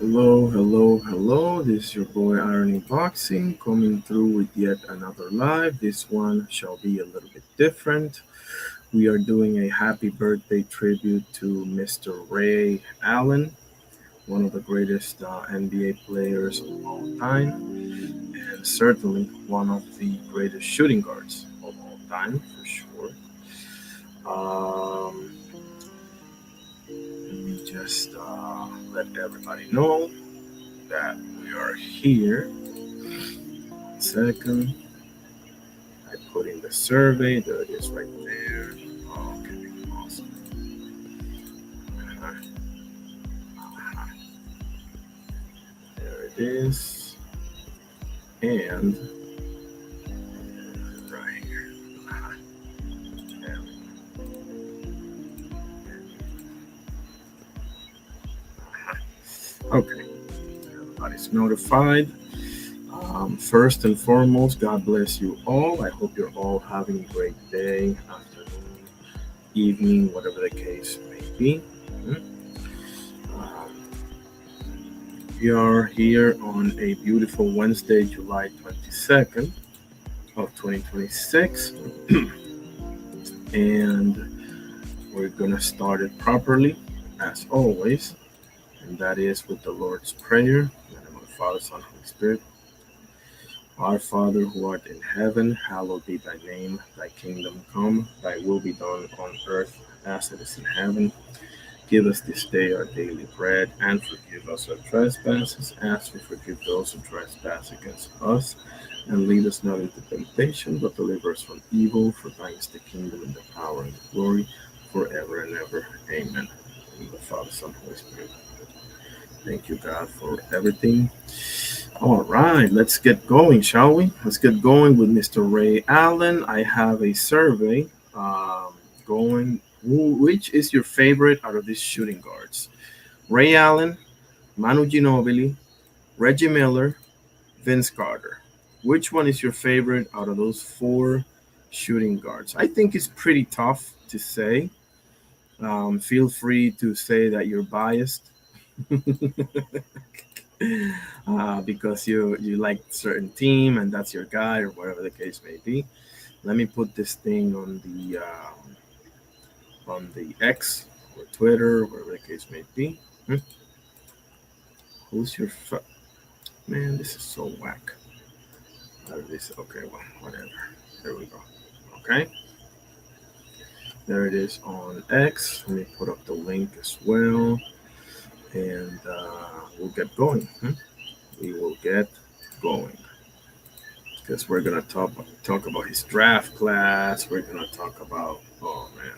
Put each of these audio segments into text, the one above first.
Hello, hello, hello. This is your boy Irony Boxing coming through with yet another live. This one shall be a little bit different. We are doing a happy birthday tribute to Mr. Ray Allen, one of the greatest NBA players of all time, and certainly one of the greatest shooting guards of all time, for sure. Um, Let me just let everybody know that we are here. 1 second. I put in the survey. There it is right there. Okay, awesome. Uh-huh. Uh-huh. There it is. And right here. Uh-huh. There we go. Okay, everybody's notified. First and foremost, God bless you all. I hope you're all having a great day, afternoon, evening, whatever the case may be. Mhm. Um, we are here on a beautiful Wednesday, July 22nd of 2026. And we're going to start it properly, as always, and that is with the Lord's Prayer. In the name of the Father, Son, Holy Spirit. Our Father who art in heaven, hallowed be thy name. Thy kingdom come, thy will be done on earth as it is in heaven. Give us this day our daily bread, and forgive us our trespasses as we forgive those who trespass against us. And lead us not into temptation, but deliver us from evil. For thine is the kingdom and the power and the glory forever and ever. Amen. In the Father, Son, Holy Spirit. Thank you, God, for everything. All right, let's get going, shall we? Let's get going with Mr. Ray Allen. I have a survey going. Which is your favorite out of these shooting guards? Ray Allen, Manu Ginobili, Reggie Miller, Vince Carter. Which one is your favorite out of those four shooting guards? I think it's pretty tough to say. Feel free to say that you're biased. Because you like certain team and that's your guy or whatever the case may be. Let me put this thing on the X or Twitter, whatever the case may be. Hmm? Who's your man? This is so whack. How did this? Okay, well, whatever. There we go. Okay, there it is on X. Let me put up the link as well, and we'll get going. We will get going. Because we're gonna talk about his draft class. We're gonna talk about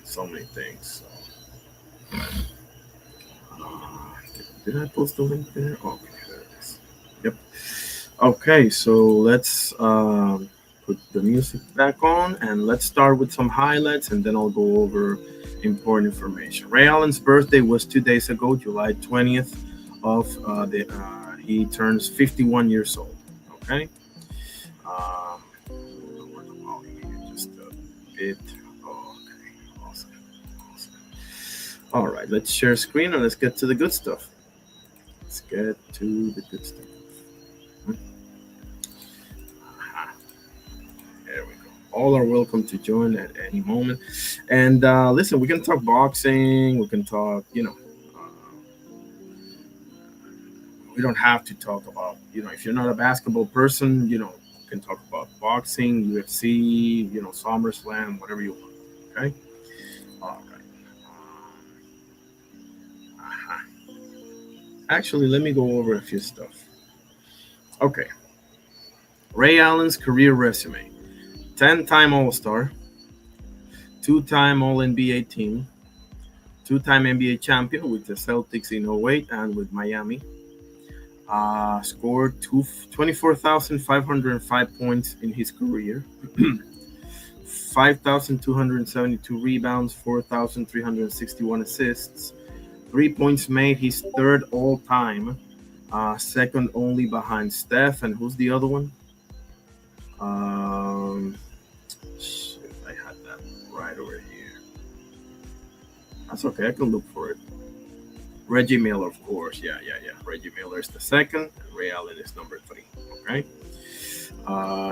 so many things. So, did I post the link there? Okay, there it is. Yep. Okay, so let's put the music back on and let's start with some highlights, and then I'll go over important information. Ray Allen's birthday was 2 days ago, July 20th. He turns 51 years old. Okay. Lower the volume here just a bit. Okay, awesome. Awesome. All right, let's share screen and let's get to the good stuff. Let's get to the good stuff. Aha. There we go. All are welcome to join at any moment. And listen, we can talk boxing. We can talk, we don't have to talk about, if you're not a basketball person, we can talk about boxing, UFC, SummerSlam, whatever you want. Okay. All right. Uh-huh. Actually, let me go over a few stuff. Okay. Ray Allen's career resume: 10-time All Star, 2-time All NBA team, 2-time NBA champion with the Celtics in '08 and with Miami. Scored 24,505 points in his career, 5,272 rebounds, 4,361 assists, 3 points made, his third all time, second only behind Steph. And who's the other one? Um, Shit, I had that right over here. That's okay. I can look for it. Reggie Miller, of course. Yeah. Reggie Miller is the second, and Ray Allen is number 3. Okay.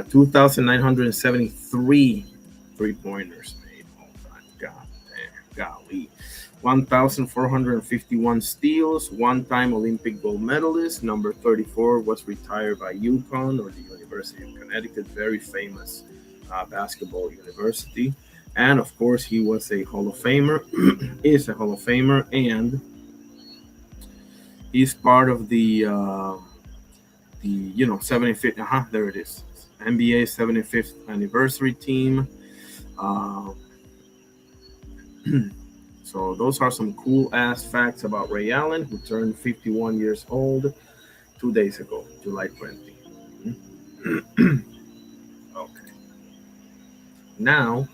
2,973 3-pointers made all time. God damn, golly. 1,451 steals, one-time Olympic gold medalist. Number 34 was retired by UConn, or the University of Connecticut, very famous basketball university. And of course, he was a Hall of Famer, is a Hall of Famer, and he's part of the 75th. There it is, NBA 75th anniversary team. So those are some cool ass facts about Ray Allen, who turned 51 years old 2 days ago, July 20. Okay. Now,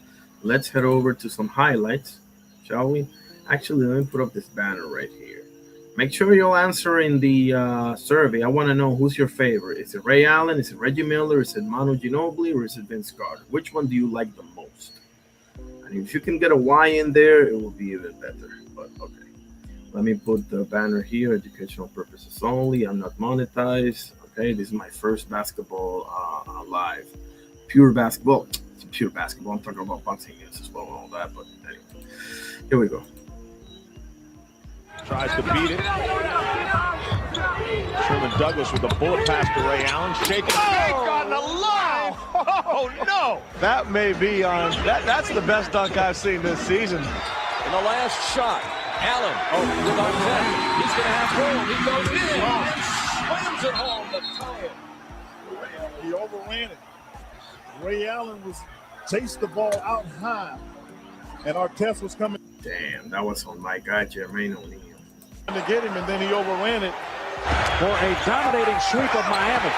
let's head over to some highlights, shall we? Actually, let me put up this banner right here. Make sure you'll answer in the survey. I want to know who's your favorite. Is it Ray Allen? Is it Reggie Miller? Is it Manu Ginobili? Or is it Vince Carter? Which one do you like the most? And if you can get a Y in there, it will be even better. But okay. Let me put the banner here, educational purposes only. I'm not monetized. Okay, this is my first basketball live. Pure basketball. It's pure basketball. I'm talking about boxing news as well and all that. But anyway, here we go. Tries to beat it. Sherman Douglas with a bullet pass to Ray Allen. Shaking on the line. Oh, no. That may be on. That's the best dunk I've seen this season. In the last shot, Allen. With on 10. He's going to have room. He goes in and slams it home to tie it. He overran it. Ray Allen was chased the ball out high, and Artest was coming. Damn, that was on my guy, Jermaine O'Neal. To get him, and then he overran it. For a dominating sweep of Miami.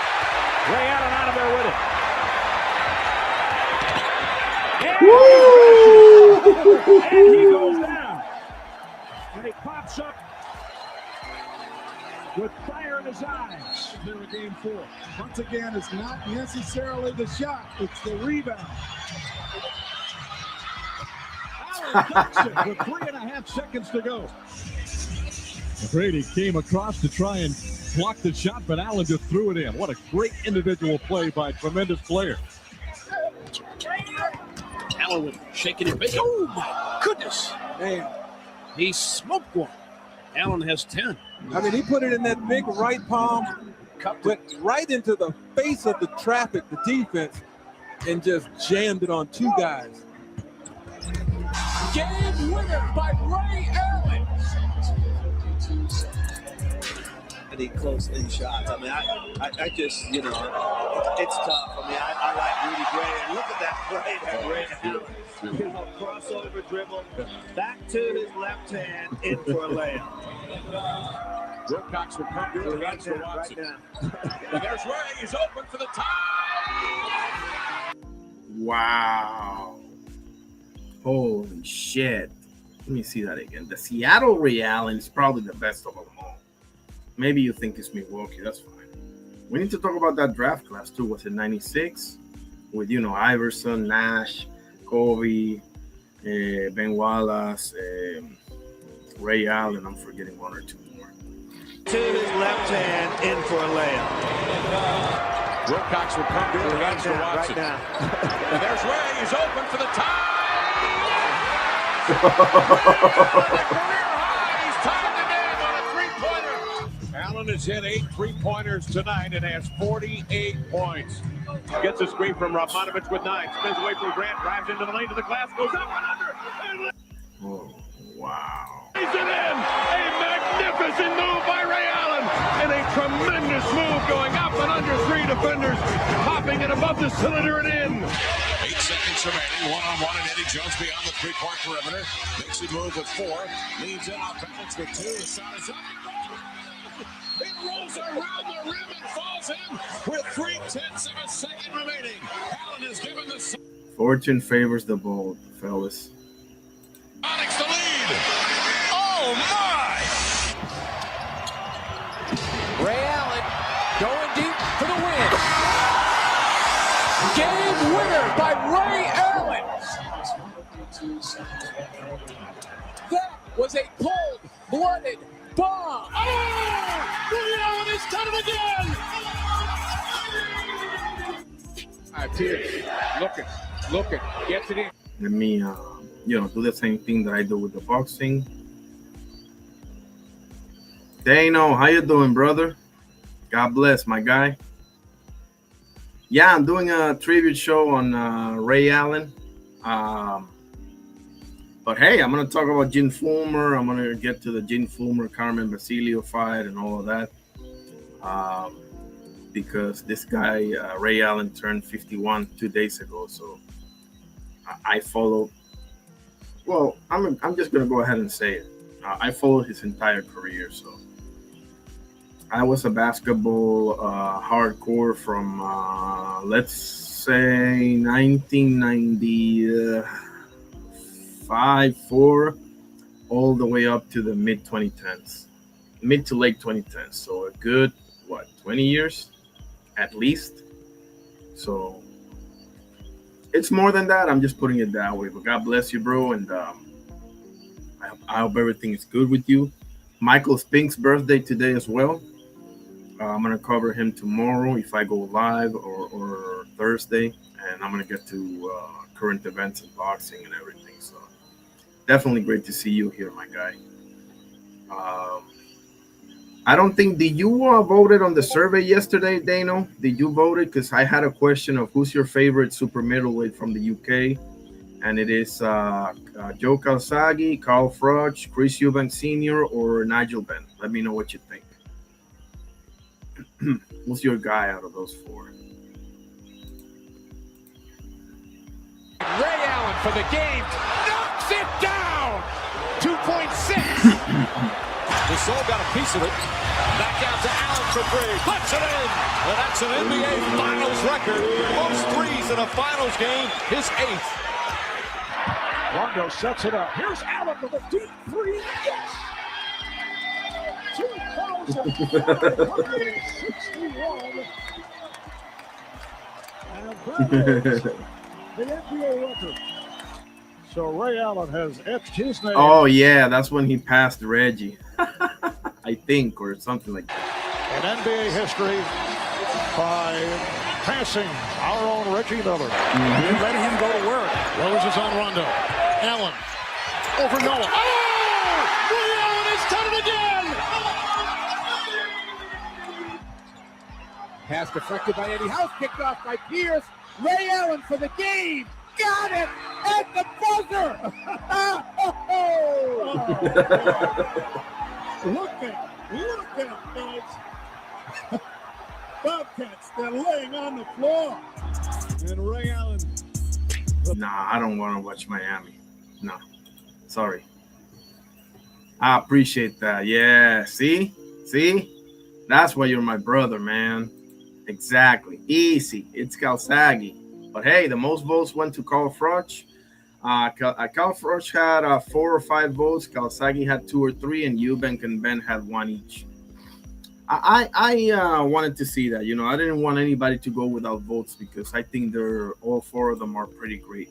Ray Allen out of there with it. And he goes down. And he pops up with fire in his eyes. Here in game 4. Once again, it's not necessarily the shot, it's the rebound. Allen takes it with 3.5 seconds to go. Brady came across to try and block the shot, but Allen just threw it in. What a great individual play by a tremendous player. Allen shaking it. Oh, my goodness. Man, he smoked one. Allen has 10. I mean, he put it in that big right palm, went right into the face of the traffic, the defense, and just jammed it on 2 guys. Game winner by Ray Allen. Any close-in shots. I mean, I just, it's tough. I mean, I like Rudy Gray. And look at that play that Ray Allen. Crossover dribble, back to his left hand, in for a layup. Wilcox will come to the right for Watson. And there's Ray. He's open for the tie. Wow. Holy shit. Let me see that again. The Seattle Ray Allen is probably the best of them all. Maybe you think it's Milwaukee. That's fine. We need to talk about that draft class too. Was it 96? With, Iverson, Nash, Kobe, Ben Wallace, Ray Allen. I'm forgetting 1 or 2 more. To his left hand, in for a layup. Wilcox will come to the right for Watson. And there's Ray. He's open for the tie. He's tied the game on a three-pointer. Allen has hit 8 3-pointers tonight and has 48 points. Gets a screen from Radmanovic with 9. Spins away from Grant, drives into the lane to the glass, goes up and under. Oh, wow. He's it in. A magnificent move by Ray Allen. And a tremendous move going up and under 3 defenders. Popping it above the cylinder and in. 8 seconds remaining. One-on-one and Eddie Jones beyond the 3-point perimeter. Makes it move with 4. Leads in off balance with 2. The shot is up. It rolls around the rim and falls in with 0.3 of a second remaining. Allen has given the... Fortune favors the bold, fellas. Onyx the lead. Oh, my! Ray Allen going deep for the win. Game winner by Ray Allen. That was a cold-blooded Ball. Oh! Ray Allen has done it again! Pierce looking, gets it in. Let me, do the same thing that I do with the boxing. Dano, how you doing, brother? God bless, my guy. Yeah, I'm doing a tribute show on Ray Allen. But hey, I'm going to talk about Jim Fulmer. I'm going to get to the Jim Fulmer, Carmen Basilio fight and all of that. Because this guy, Ray Allen, turned 51 2 days ago. So I follow. Well, I'm just going to go ahead and say it. I followed his entire career. So I was a basketball hardcore from, let's say, 1995, 4, all the way up to the mid to late 2010s. So a good, 20 years at least. So it's more than that. I'm just putting it that way. But God bless you, bro. And I hope everything is good with you. Michael Spink's birthday today as well. I'm going to cover him tomorrow if I go live or Thursday. And I'm going to get to current events and boxing and everything. So definitely great to see you here, my guy. I don't think, did you voted on the survey yesterday, Dano? Did you vote it? Because I had a question of who's your favorite super middleweight from the UK. And it is Joe Calzaghe, Carl Froch, Chris Eubank Sr., or Nigel Benn. Let me know what you think. Who's your guy out of those 4? Ray Allen for the game. Knocks it down. 2.6. Gasol got a piece of it. Back out to Allen for 3. Puts it in. Well, that's an NBA Finals record. Most threes in a Finals game. His 8th. Rondo sets it up. Here's Allen with a deep 3. Yes! 2,561. And that is the NBA record. So Ray Allen has etched his name. Oh, yeah, that's when he passed Reggie, I think, or something like that. In NBA history by passing our own Reggie Miller. Mm-hmm. Letting him go to work. Rose is on Rondo. Allen over Noah. Oh! Ray Allen has done it again! Pass deflected by Eddie House. Kicked off by Pierce. Ray Allen for the game. Got it at the buzzer. Look at guys. Bobcats, they're laying on the floor. And Ray Allen. Nah, I don't want to watch Miami. No, sorry. I appreciate that. Yeah, see? That's why you're my brother, man. Exactly. Easy. It's Calzaghe. But hey, the most votes went to Carl Froch. Carl Froch had 4 or 5 votes. Calzaghe had 2 or 3, and Eubank and Ben had 1 each. I wanted to see that. I didn't want anybody to go without votes because I think all 4 of them are pretty great.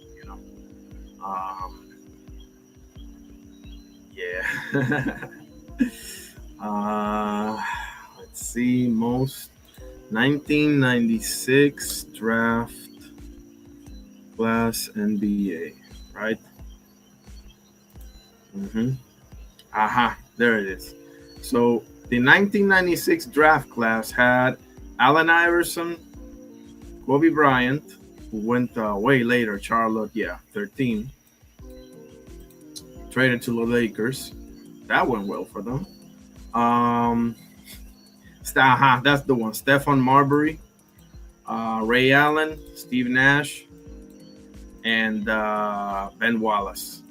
Yeah. Let's see. Most 1996 draft class NBA, right? There it is. So the 1996 draft class had Allen Iverson, Kobe Bryant, who went way later, Charlotte, 13. Traded to the Lakers. That went well for them. That's the one. Stephon Marbury, Ray Allen, Steve Nash, and Ben Wallace.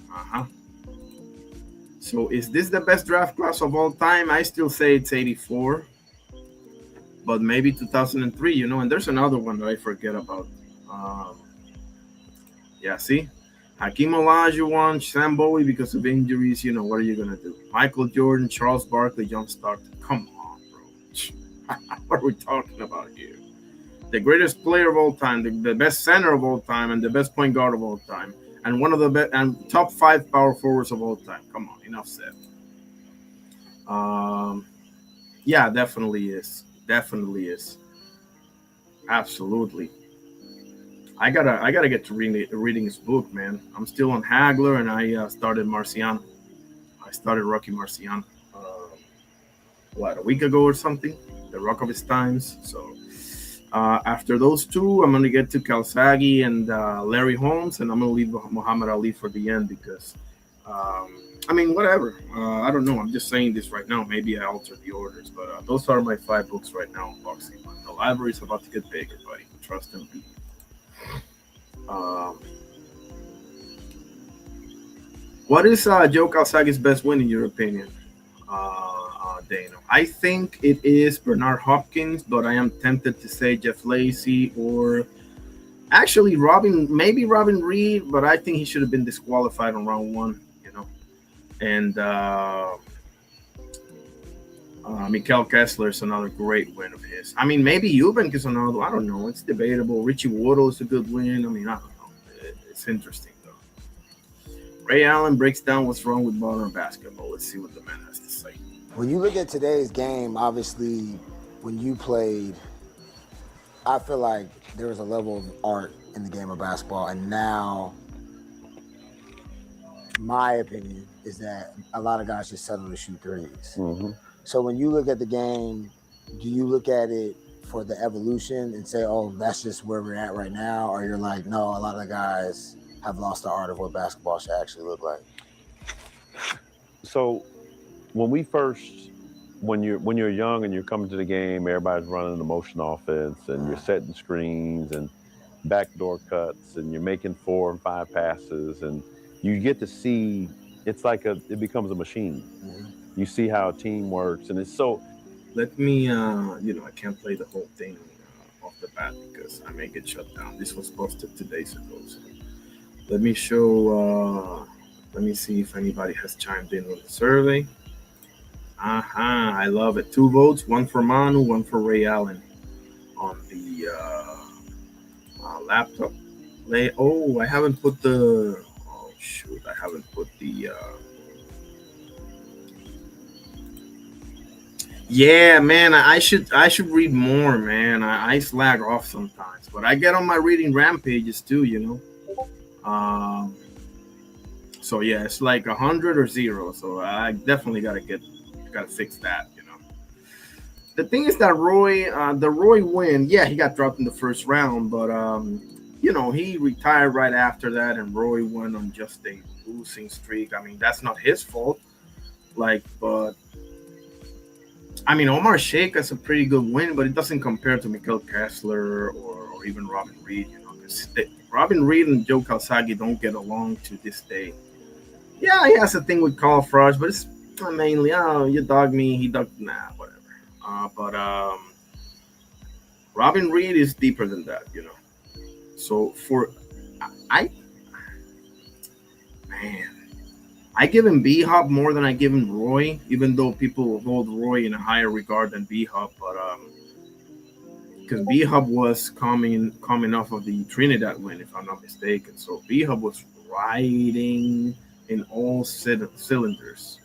So is this the best draft class of all time? I still say it's 84, but maybe 2003, and there's another one that I forget about. See? Hakeem Olajuwon, Sam Bowie because of injuries, what are you going to do? Michael Jordan, Charles Barkley, John Stockton. Come on, bro. What are we talking about here? The greatest player of all time, the best center of all time, and the best point guard of all time, and one of the best and top 5 power forwards of all time. Come on, enough said. Yeah, definitely is. Definitely is. Absolutely. I gotta get to reading his book, man. I'm still on Hagler, and I started Marciano. I started Rocky Marciano. What, a week ago or something? The Rock of his Times. So after those two, I'm gonna get to Kalsagi and Larry Holmes, and I'm gonna leave Muhammad Ali for the end because, I mean, whatever. I don't know. I'm just saying this right now. Maybe I altered the orders, but those are my 5 books right now on boxing. The library is about to get bigger, buddy. Trust and believe. Um, what is Joe Calzagi's best win in your opinion, Dano? I think it is Bernard Hopkins, but I am tempted to say Jeff Lacey or actually maybe Robin Reed, but I think he should have been disqualified on round one, And Mikael Kessler is another great win of his. I mean, maybe Eubank is another. I don't know. It's debatable. Richie Waddle is a good win. I mean, I don't know. It's interesting, though. Ray Allen breaks down what's wrong with modern basketball. Let's see what the man has to say. When you look at today's game, obviously, when you played, I feel like there was a level of art in the game of basketball. And now, my opinion is that a lot of guys just settle to shoot threes. Mm-hmm. So when you look at the game, do you look at it for the evolution and say, oh, that's just where we're at right now? Or you're like, no, a lot of the guys have lost the art of what basketball should actually look like? So when you're young and you're coming to the game, everybody's running the motion offense and you're setting screens and backdoor cuts and you're making 4 and 5 passes and you get to see it becomes a machine. Mm-hmm. You see how a team works, and it's so. Let me, I can't play the whole thing off the bat because I may get shut down. This was posted 2 days ago. So let me show. Let me see if anybody has chimed in on the survey. I love it. 2 votes, 1 for Manu, 1 for Ray Allen on the laptop. I haven't put the. Oh shoot! I haven't put the. Yeah, man, I should read more, man. I slack off sometimes, but I get on my reading rampages too, So yeah, it's like 100 or 0. So I definitely gotta fix that, The thing is that the Roy win, yeah, he got dropped in the first round, but he retired right after that, and Roy went on just a losing streak. I mean, that's not his fault. But. I mean, Omar Sheikh has a pretty good win, but it doesn't compare to Mikael Kessler or even Robin Reed, because Robin Reed and Joe Calzaghe don't get along to this day. Yeah, he has a thing with Carl Frosch, but it's mainly, you dog me, he dug, whatever. But Robin Reed is deeper than that, So I give him B-Hop more than I give him Roy, even though people hold Roy in a higher regard than B-Hop. But because B-Hop was coming off of the Trinidad win, if I'm not mistaken. So B-Hop was riding in all cylinders,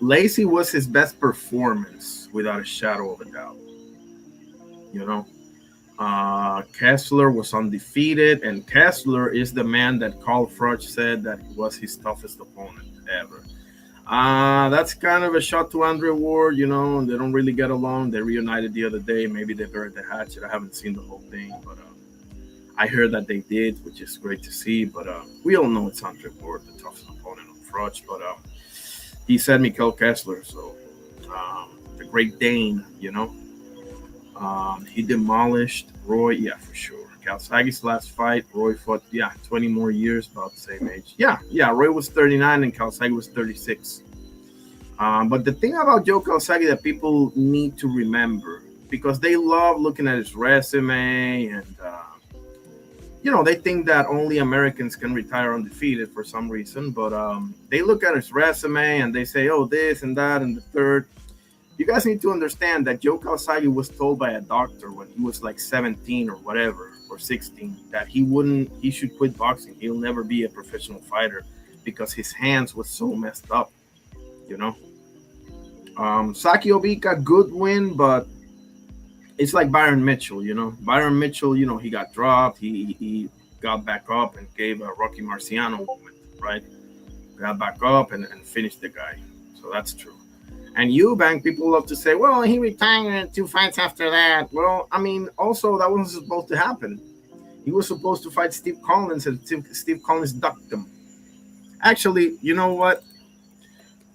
Lacey was his best performance, without a shadow of a doubt, Kessler was undefeated, and Kessler is the man that Carl Froch said that he was his toughest opponent ever. That's kind of a shot to Andre Ward, They don't really get along. They reunited the other day. Maybe they buried the hatchet. I haven't seen the whole thing, but I heard that they did, which is great to see. But we all know it's Andre Ward, the toughest opponent of Froch. But he said Mikael Kessler, so the Great Dane, He demolished Roy, yeah, for sure. Calzaghe's last fight, Roy fought, 20 more years, about the same age. Yeah, Roy was 39 and Calzaghe was 36. But the thing about Joe Calzaghe that people need to remember, because they love looking at his resume and, they think that only Americans can retire undefeated for some reason. But they look at his resume and they say, oh, this and that and the third. You guys need to understand that Joe Calzaghe was told by a doctor when he was like 17 or whatever, or 16, that he should quit boxing. He'll never be a professional fighter because his hands was so messed up. you know. Saki Obika, good win, but it's like Byron Mitchell, you know. Byron Mitchell, you know, he got dropped. He got back up and gave a Rocky Marciano moment, right? Got back up and finished the guy. So that's true. And Eubank, people love to say, well, he retired 2 fights after that. Well, I mean, also that wasn't supposed to happen. He was supposed to fight Steve Collins, and Steve Collins ducked him. Actually, you know what?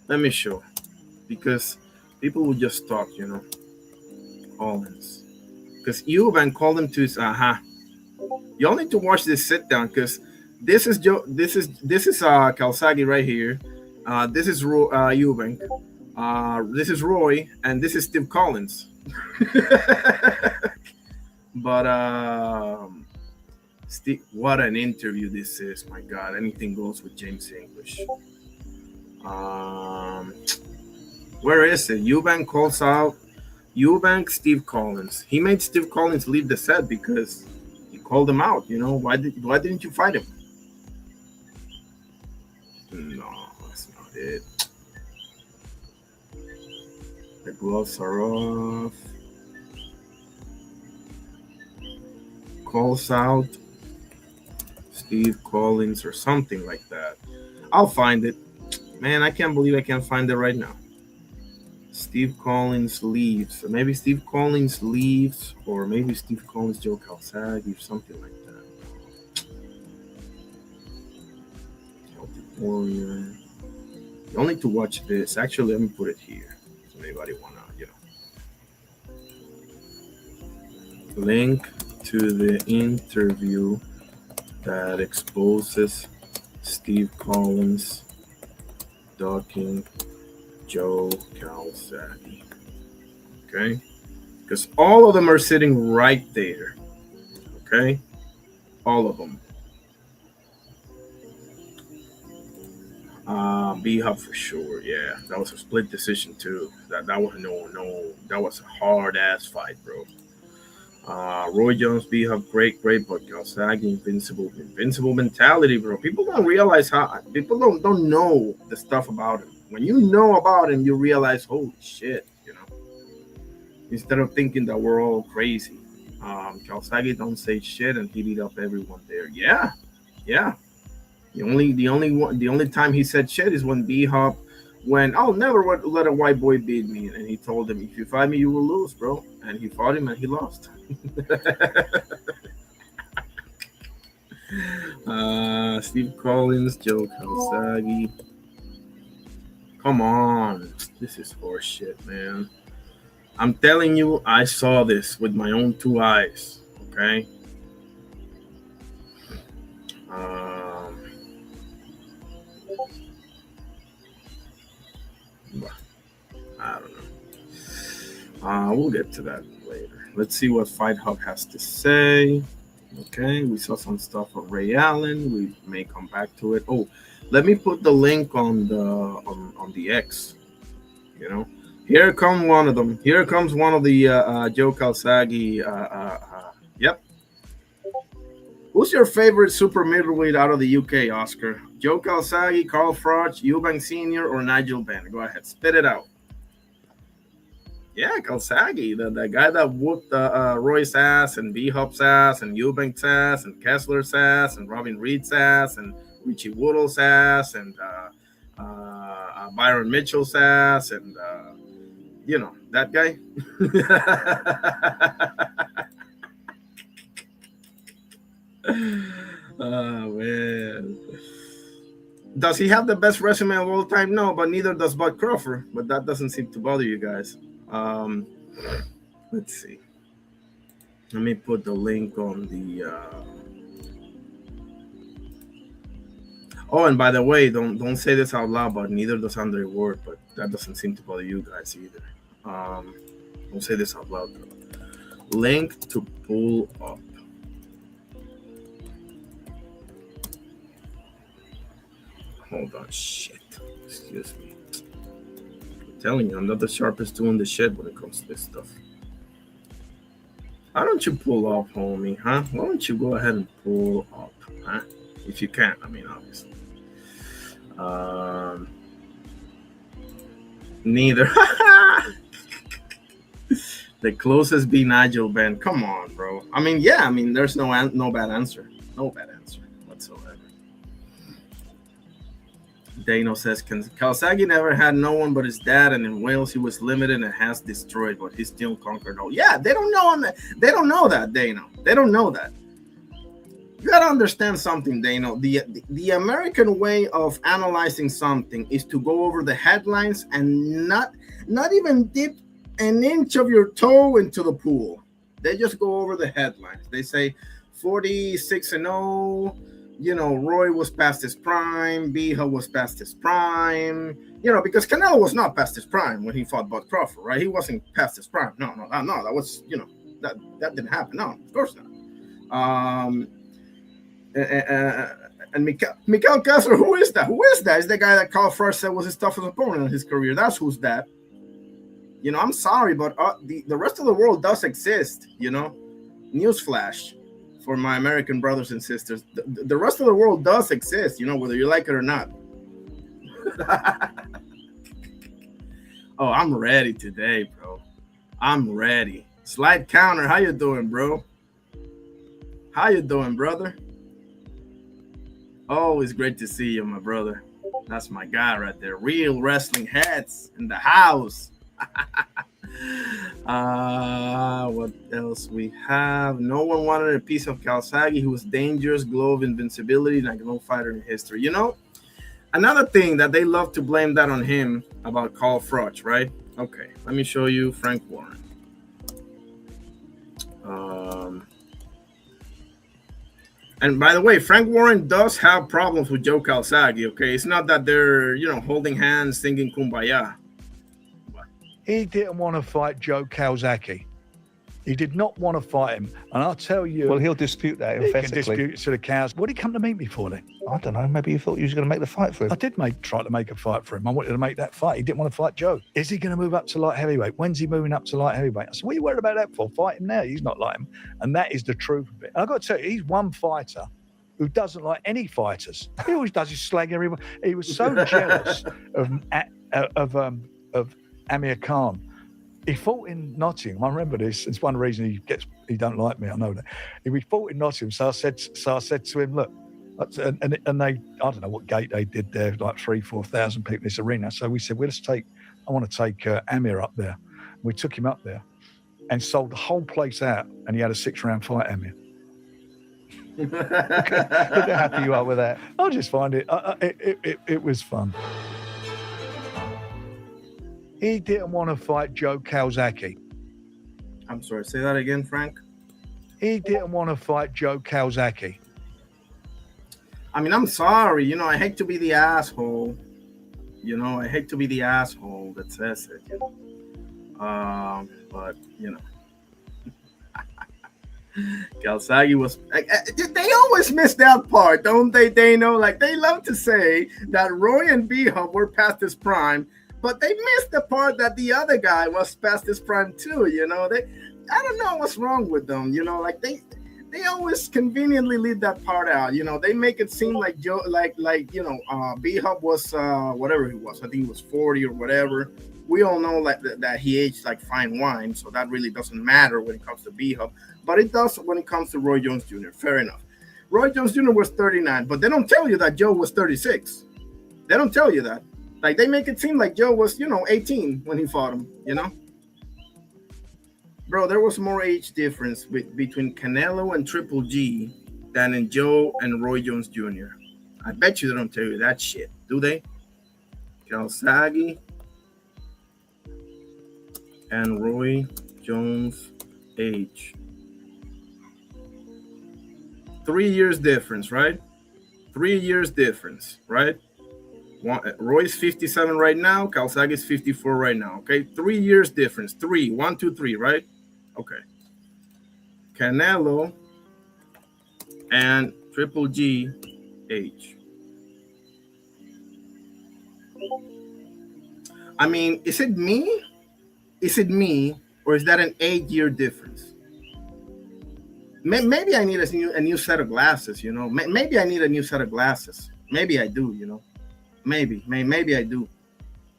Let me show. Because people would just talk, you know. Collins. Because Eubank called him to his You all need to watch this sit down, because this is Calzaghe right here. This is Eubank. This is Roy, and this is Steve Collins. But Steve, what an interview this is! My God, anything goes with James English. Where is it? Eubank calls out Eubank, Steve Collins. He made Steve Collins leave the set because he called him out. You know, why didn't you fight him? No, that's not it. The gloves are off. Calls out Steve Collins or something like that. I'll find it. Man, I can't believe I can't find it right now. Steve Collins leaves. Or maybe Steve Collins leaves, or maybe Steve Collins, Joe Calzaghe, or something like that. Warrior. You only to watch this. Actually, let me put it here. So anybody wanna, you know. Link to the interview that exposes Steve Collins ducking Joe Calzaghe. Okay? Because all of them are sitting right there. Okay? All of them. B-Hub for sure. Yeah, that was a split decision too. That was that was a hard ass fight, bro. Roy Jones, B-Hub, great, but Calzaghe, invincible mentality, bro. People don't realize people don't know the stuff about him. When you know about him, you realize, holy shit, you know. Instead of thinking that we're all crazy, Calzaghe don't say shit, and he beat up everyone there. Yeah. The only time he said shit is when B-Hop went, I'll never let a white boy beat me, and he told him, if you fight me, you will lose, bro. And he fought him, and he lost. Steve Collins, Joe Calzaghe. Come on, this is horseshit, man. I'm telling you, I saw this with my own 2 eyes. Okay. I don't know. We'll get to that later. Let's see what Fight Hub has to say. Okay, we saw some stuff of Ray Allen. We may come back to it. Oh, let me put the link on the X. You know, here comes one of them. Here comes one of the Joe Calzaghe. Yep. Who's your favorite super middleweight out of the UK, Oscar? Joe Calzaghe, Carl Froch, Eubank Sr., or Nigel Benn? Go ahead, spit it out. Yeah, Calzaghe, the guy that whooped Roy's ass and B-Hop's ass and Eubank's ass and Kessler's ass and Robin Reed's ass and Richie Woodall's ass and Byron Mitchell's ass and, you know, that guy. Oh, man. Does he have the best resume of all time? No, but neither does Bud Crawford. But that doesn't seem to bother you guys. Let's see. Let me put the link on the. Oh, and by the way, don't say this out loud, but neither does Andre Ward. But that doesn't seem to bother you guys either. Don't say this out loud, though. Link to pull up. Hold on, shit. Excuse me. I'm telling you, I'm not the sharpest tool in the shed when it comes to this stuff. Why don't you pull up, homie, huh? Why don't you go ahead and pull up, huh? If you can, I mean, obviously. Neither. The closest be Nigel Benn. Come on, bro. I mean, yeah. I mean, there's no bad answer. No bad answer whatsoever. Dano says, Kawasaki never had no one but his dad, and in Wales he was limited and has destroyed, but he still conquered all. Yeah, they don't know him. They don't know that, Dano. They don't know that. You gotta understand something, Dano. The American way of analyzing something is to go over the headlines and not even dip an inch of your toe into the pool. They just go over the headlines. They say 46-0. You know, Roy was past his prime. Bija was past his prime. You know, because Canelo was not past his prime when he fought Bud Crawford, right? He wasn't past his prime. No. That was, you know, that didn't happen. No, of course not. And Mikael Kessler, who is that? Who is that? Is the guy that Carl Froch said was his toughest opponent in his career. That's who's that. You know, I'm sorry, but the rest of the world does exist, you know. Newsflash for my American brothers and sisters. The rest of the world does exist, you know, whether you like it or not. Oh, I'm ready today, bro. I'm ready. Slide counter, how you doing, bro? How you doing, brother? Always great to see you, my brother. That's my guy right there. Real wrestling heads in the house. What else we have? No one wanted a piece of Kawasaki. He was dangerous, glow of invincibility, like no fighter in history. You know, another thing that they love to blame that on him about Carl Froch, right? Okay, let me show you Frank Warren. And by the way, Frank Warren does have problems with Joe Kawasaki. Okay, it's not that they're, you know, holding hands, singing Kumbaya. He didn't want to fight Joe Kawasaki. He did not want to fight him. And I'll tell you... Well, he'll dispute that emphatically. He can dispute it to the cows. What did he come to meet me for then? I don't know. Maybe you thought you was going to make the fight for him. I did try to make a fight for him. I wanted to make that fight. He didn't want to fight Joe. Is he going to move up to light heavyweight? When's he moving up to light heavyweight? I said, what are you worried about that for? Fight him now. He's not like him. And that is the truth of it. And I've got to tell you, he's one fighter who doesn't like any fighters. He always does is slag everyone. He was so jealous of Amir Khan. He fought in Nottingham. I remember this. It's one reason he don't like me. I know that. He fought in Nottingham. So I said to him, look, and they, I don't know what gate they did there, like 3,000-4,000 people in this arena. So we said, I want to take Amir up there. We took him up there and sold the whole place out. And he had a 6-round fight, Amir. Look how happy you are with that. I just find it was fun. He didn't want to fight Joe Kawasaki. I'm sorry, say that again, Frank. He didn't want to fight Joe Kawasaki. I mean, I'm sorry. You know, I hate to be the asshole. You know, I hate to be the asshole that says it. You know? But, you know. Kawasaki was... they always miss that part, don't they? They know, like, they love to say that Roy and Bija were past his prime, but they missed the part that the other guy was past his prime too, you know. I don't know what's wrong with them, you know, like they always conveniently leave that part out, you know. They make it seem like Joe, like you know, Bija was whatever he was. I think he was 40 or whatever. We all know like that he aged like fine wine, so that really doesn't matter when it comes to Bija, but it does when it comes to Roy Jones Jr. Fair enough. Roy Jones Jr. was 39, but they don't tell you that Joe was 36. They don't tell you that. Like, they make it seem like Joe was, you know, 18 when he fought him, you know? Bro, there was more age difference between Canelo and Triple G than in Joe and Roy Jones Jr. I bet you they don't tell you that shit, do they? Kawasaki and Roy Jones age. 3 years difference, right? 3 years difference, right? Roy's 57 right now. Kawasaki's 54 right now. Okay, 3 years difference. 3, 1, 2, 3, right? Okay. Canelo and Triple G age. I mean, is it me? Is it me, or is that an 8-year difference? Maybe I need a new set of glasses. You know, maybe I need a new set of glasses. Maybe I do. You know. Maybe I do,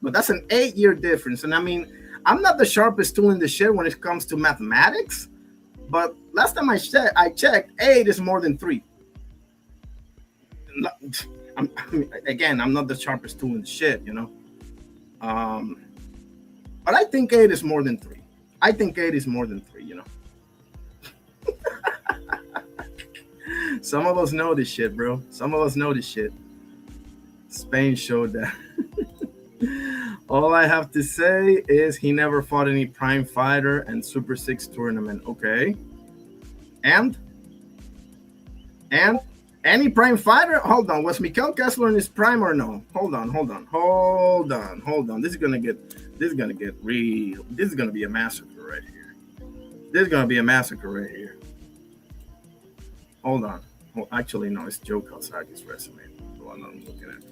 but that's an 8-year difference. And I mean, I'm not the sharpest tool in the shed when it comes to mathematics, but last time I checked, 8 is more than 3. I'm not the sharpest tool in the shed, you know. But I think 8 is more than 3. I think 8 is more than 3, you know. Some of us know this shit, bro. Some of us know this shit. Spain showed that. All I have to say is he never fought any prime fighter and Super 6 tournament. Okay. And any prime fighter? Hold on. Was Mikkel Kessler in his prime or no? Hold on. This is gonna get real. This is gonna be a massacre right here. Hold on. Well, actually, no, it's Joe Calzaghe's resume. The one I'm looking at.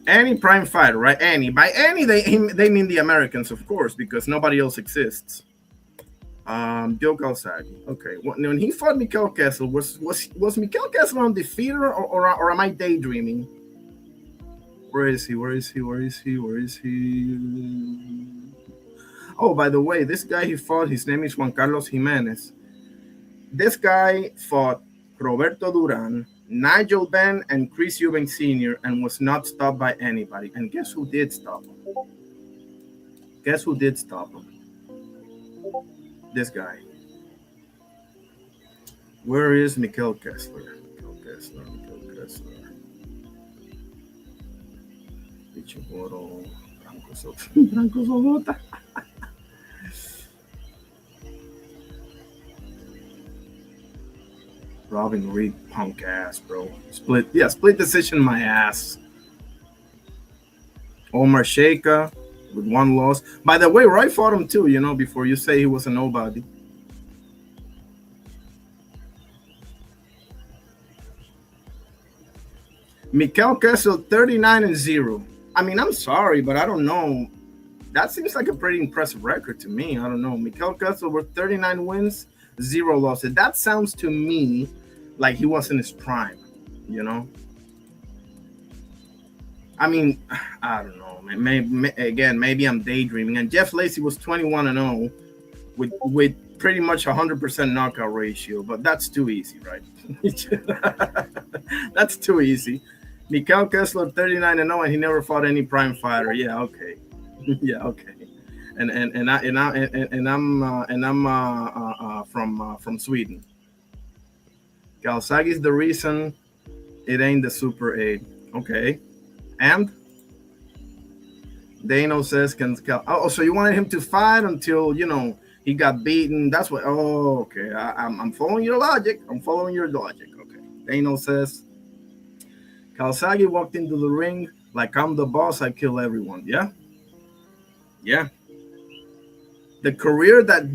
Any prime fighter, right? Any. By any, they mean the Americans, of course, because nobody else exists. Joe Calzaghe. Okay. When he fought Mikkel Kessler, was Mikkel Kessler undefeated or am I daydreaming? Where is he? Oh, by the way, this guy he fought, his name is Juan Carlos Jimenez. This guy fought Roberto Duran, Nigel Benn, and Chris Eubank Sr. and was not stopped by anybody. And guess who did stop him? This guy. Where is Mikkel Kessler? Pichiboro, Franco Sobota. Robin Reed, punk ass, bro. Split decision, my ass. Omar Sheikha with 1 loss. By the way, Roy fought him too, you know, before you say he was a nobody. Mikkel Kessler 39-0. I mean, I'm sorry, but I don't know. That seems like a pretty impressive record to me. I don't know. Mikkel Kessler with 39 wins, 0 losses. That sounds to me like he was in his prime, you know? I mean, I don't know. Maybe I'm daydreaming. And Jeff Lacy was 21-0 with pretty much 100% knockout ratio, but that's too easy, right? That's too easy. Mikkel Kessler 39-0 and he never fought any prime fighter. Yeah, okay. And I'm from Sweden. Calzaghe is the reason it ain't the Super 8. Okay. And Dano says, so you wanted him to fight until, you know, he got beaten. That's what. Oh, okay. I'm following your logic. Okay. Dano says, Calzaghe walked into the ring like I'm the boss. I kill everyone. Yeah. The career that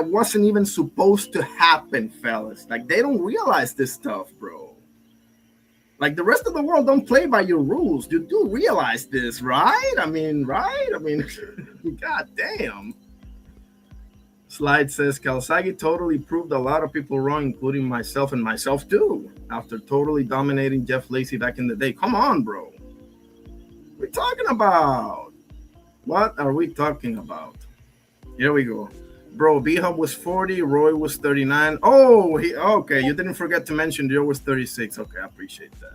wasn't even supposed to happen, fellas. Like, they don't realize this stuff, bro. Like, the rest of the world don't play by your rules. You do realize this, right? I mean, god damn. Slide says, Calzaghe totally proved a lot of people wrong, including myself and myself too, after totally dominating Jeff Lacy back in the day. Come on, bro. What are we talking about? What are we talking about? Here we go. Bro, B-Hub was 40, Roy was 39. Oh, okay. You didn't forget to mention Joe was 36. Okay, I appreciate that.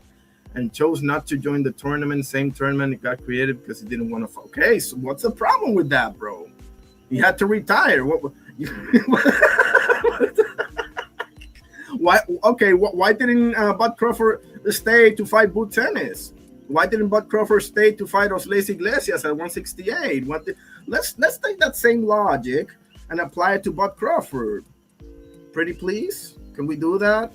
And chose not to join the tournament. Same tournament, it got created because he didn't want to. Okay, so what's the problem with that, bro? He had to retire. What? Why? Okay, why didn't Bud Crawford stay to fight Boot Tennis? Why didn't Bud Crawford stay to fight Osles Iglesias at 168? Let's take that same logic and apply it to Bud Crawford. Pretty please? Can we do that?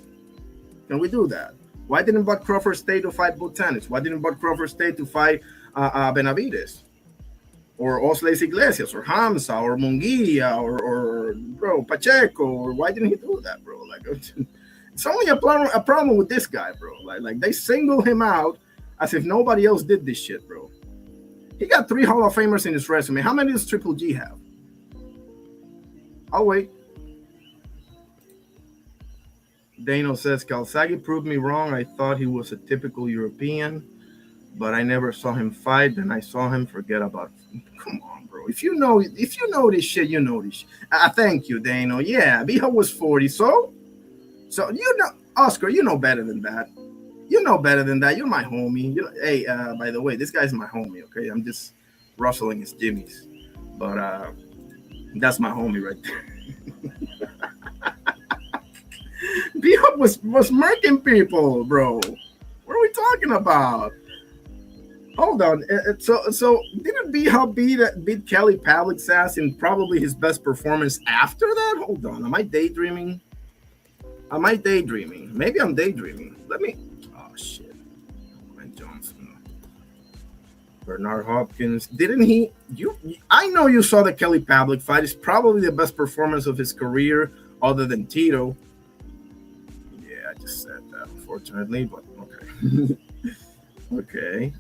Why didn't Bud Crawford stay to fight Boot Tennis? Why didn't Bud Crawford stay to fight Benavides? Or Osles Iglesias, or Hamza, or Munguia, or bro, Pacheco? Or why didn't he do that, bro? Like, it's only a problem with this guy, bro. Like they single him out as if nobody else did this shit, bro. He got 3 Hall of Famers in his resume. How many does Triple G have? I'll wait. Dano says, Calzaghe proved me wrong. I thought he was a typical European. but I never saw him fight. Then I saw him. Forget about it. Come on, bro. If you know this shit, you know this shit. Thank you, Dano. Yeah, B-Hub was 40. So you know, Oscar, you know better than that. You know better than that. You're my homie. Hey, by the way, this guy's my homie. Okay, I'm just rustling his jimmies, but that's my homie right there. B-Hub was murking people, bro. What are we talking about? Hold on. So didn't B-Hub beat Kelly Pavlik's ass in probably his best performance after that? Hold on. Am I daydreaming? Maybe I'm daydreaming. Let me. Oh shit. Johnson. Bernard Hopkins. Didn't he? I know you saw the Kelly Pavlik fight. It's probably the best performance of his career, other than Tito. Yeah, I just said that, unfortunately, but okay. Okay.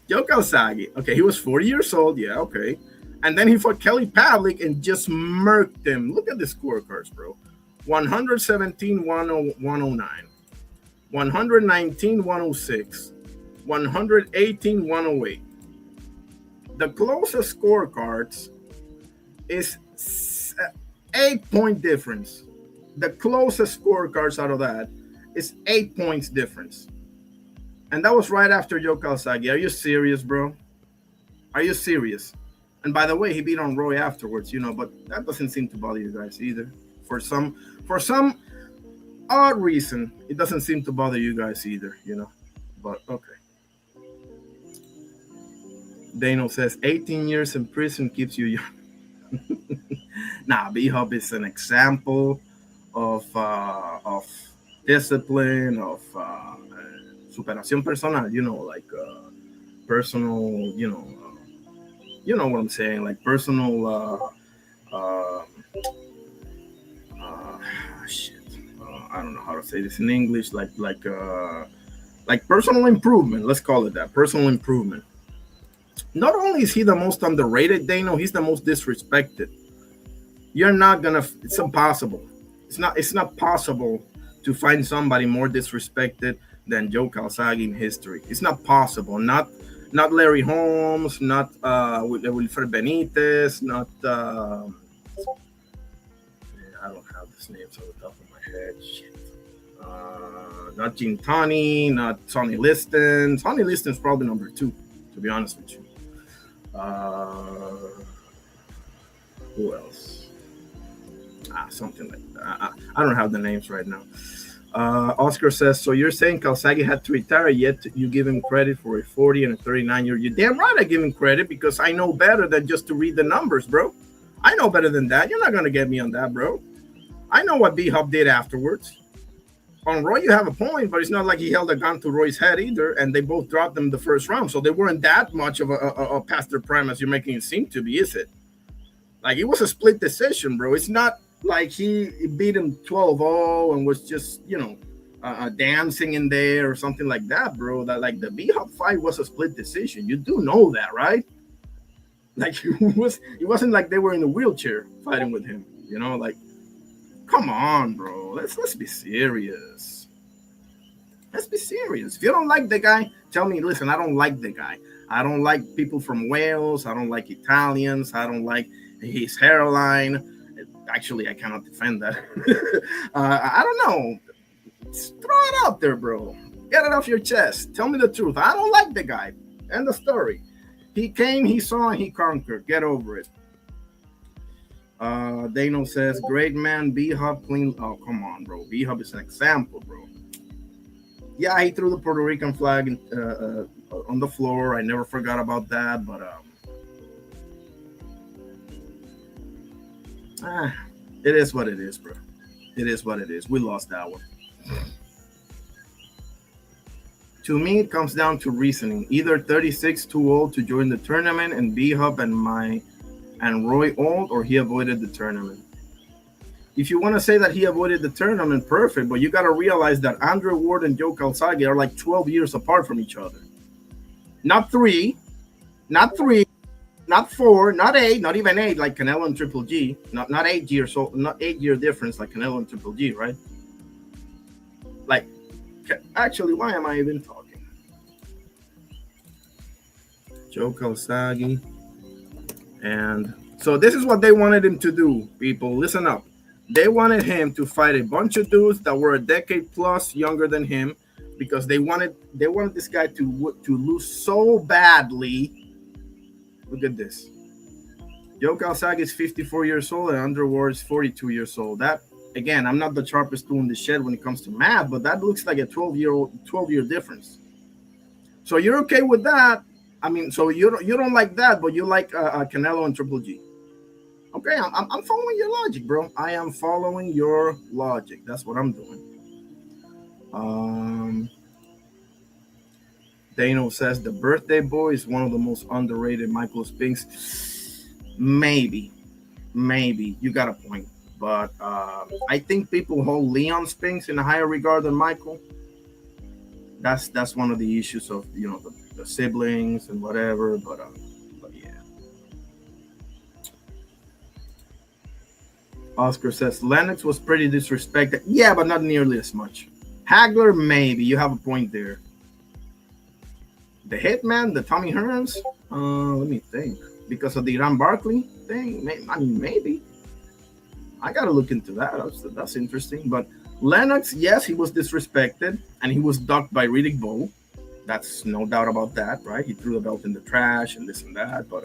Joe Calzaghe. Okay, he was 40 years old. Yeah, okay. And then he fought Kelly Pavlik and just murked him. Look at the scorecards, bro. 117, 109. 119, 106. 118, 108. The closest scorecards is 8-point difference. The closest scorecards out of that is 8 points difference. And that was right after Joe Calzaghe. Are you serious, bro? Are you serious? And by the way, he beat on Roy afterwards, but that doesn't seem to bother you guys either. For some odd reason, it doesn't seem to bother you guys either, But okay. Dano says 18 years in prison keeps you young. Nah, B-Hub is an example of discipline, of superación personal, like personal, you know what I'm saying, like personal shit. I don't know how to say this in English, like personal improvement. Let's call it that, personal improvement. Not only is he the most underrated, Dano, he's the most disrespected. You're not gonna. It's impossible. It's not possible to find somebody more disrespected than Joe Calzaghe in history. It's not possible. Not Larry Holmes. Not Wilfred Benitez. Not. I don't have this names on the top of my head. Shit. Not Gene Tunney. Not Sonny Liston. Sonny Liston's probably number 2, to be honest with you. Who else? Something like that. I don't have the names right now. Oscar says, so you're saying Calzaghe had to retire, yet you give him credit for a 40 and a 39-year. You're damn right I give him credit, because I know better than just to read the numbers, bro. I know better than that. You're not going to get me on that, bro. I know what B-Hub did afterwards. On Roy, you have a point, but it's not like he held a gun to Roy's head either, and they both dropped them the first round, so they weren't that much of a past their prime as you're making it seem to be, is it? Like, it was a split decision, bro. It's not like he beat him 12-0 and was just, dancing in there or something like that, bro. That, like, the B-Hub fight was a split decision. You do know that, right? Like, it wasn't like they were in a wheelchair fighting with him, like, come on, bro. Let's be serious. Let's be serious. If you don't like the guy, tell me, listen, I don't like the guy. I don't like people from Wales. I don't like Italians. I don't like his hairline. Actually, I cannot defend that. I don't know. Just throw it out there, bro. Get it off your chest. Tell me the truth. I don't like the guy. End of story. He came, he saw, and he conquered. Get over it. Dano says, great man, B-Hub clean. Oh, come on, bro. B-Hub is an example, bro. Yeah, he threw the Puerto Rican flag on the floor. I never forgot about that, but it is what it is, bro. It is what it is. We lost that one. To me, it comes down to reasoning. Either 36 too old to join the tournament and B-Hub and Roy old, or he avoided the tournament. If you want to say that he avoided the tournament, perfect, but you got to realize that Andre Ward and Joe Calzaghe are like 12 years apart from each other. Not 3, not 4, not 8, not even 8 like Canelo and Triple G. Not 8 years old, not 8-year difference like Canelo and Triple G, right? Like, actually, why am I even talking? Joe Calzaghe. And so this is what they wanted him to do, people. Listen up. They wanted him to fight a bunch of dudes that were a decade plus younger than him because they wanted this guy to lose so badly. Look at this. Joe Calzaghe is 54 years old and Andre Ward is 42 years old. That, again, I'm not the sharpest tool in the shed when it comes to math, but that looks like a 12-year difference. So you're okay with that? I mean, so you don't like that, but you like Canelo and Triple G. Okay, I'm following your logic, bro. I am following your logic. That's what I'm doing. Dano says the birthday boy is one of the most underrated Michael Spinks. Maybe you got a point, but I think people hold Leon Spinks in a higher regard than Michael. That's one of the issues of the siblings and whatever, but yeah. Oscar says Lennox was pretty disrespected. Yeah, but not nearly as much. Hagler, maybe. You have a point there. The Hitman, the Tommy Hearns, let me think. Because of the Iran Barkley thing, I mean, maybe. I gotta look into that. That's interesting. But Lennox, yes, he was disrespected, and he was ducked by Riddick Bowe. That's no doubt about that, right? He threw the belt in the trash and this and that, but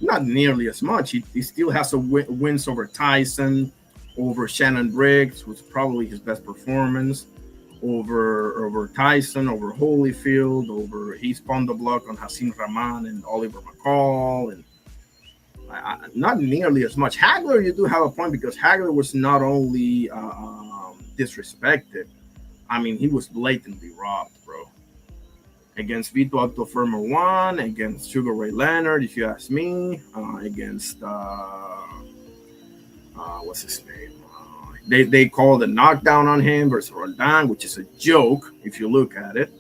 not nearly as much. He still has some wins over Tyson, over Shannon Briggs, which was probably his best performance, over Tyson, over Holyfield, he spun the block on Hassan Rahman and Oliver McCall, and not nearly as much. Hagler, you do have a point, because Hagler was not only disrespected, I mean, he was blatantly robbed, bro. Against Vito Altofermo 1, against Sugar Ray Leonard, if you ask me, against what's his name? They called a knockdown on him versus Roldan, which is a joke if you look at it.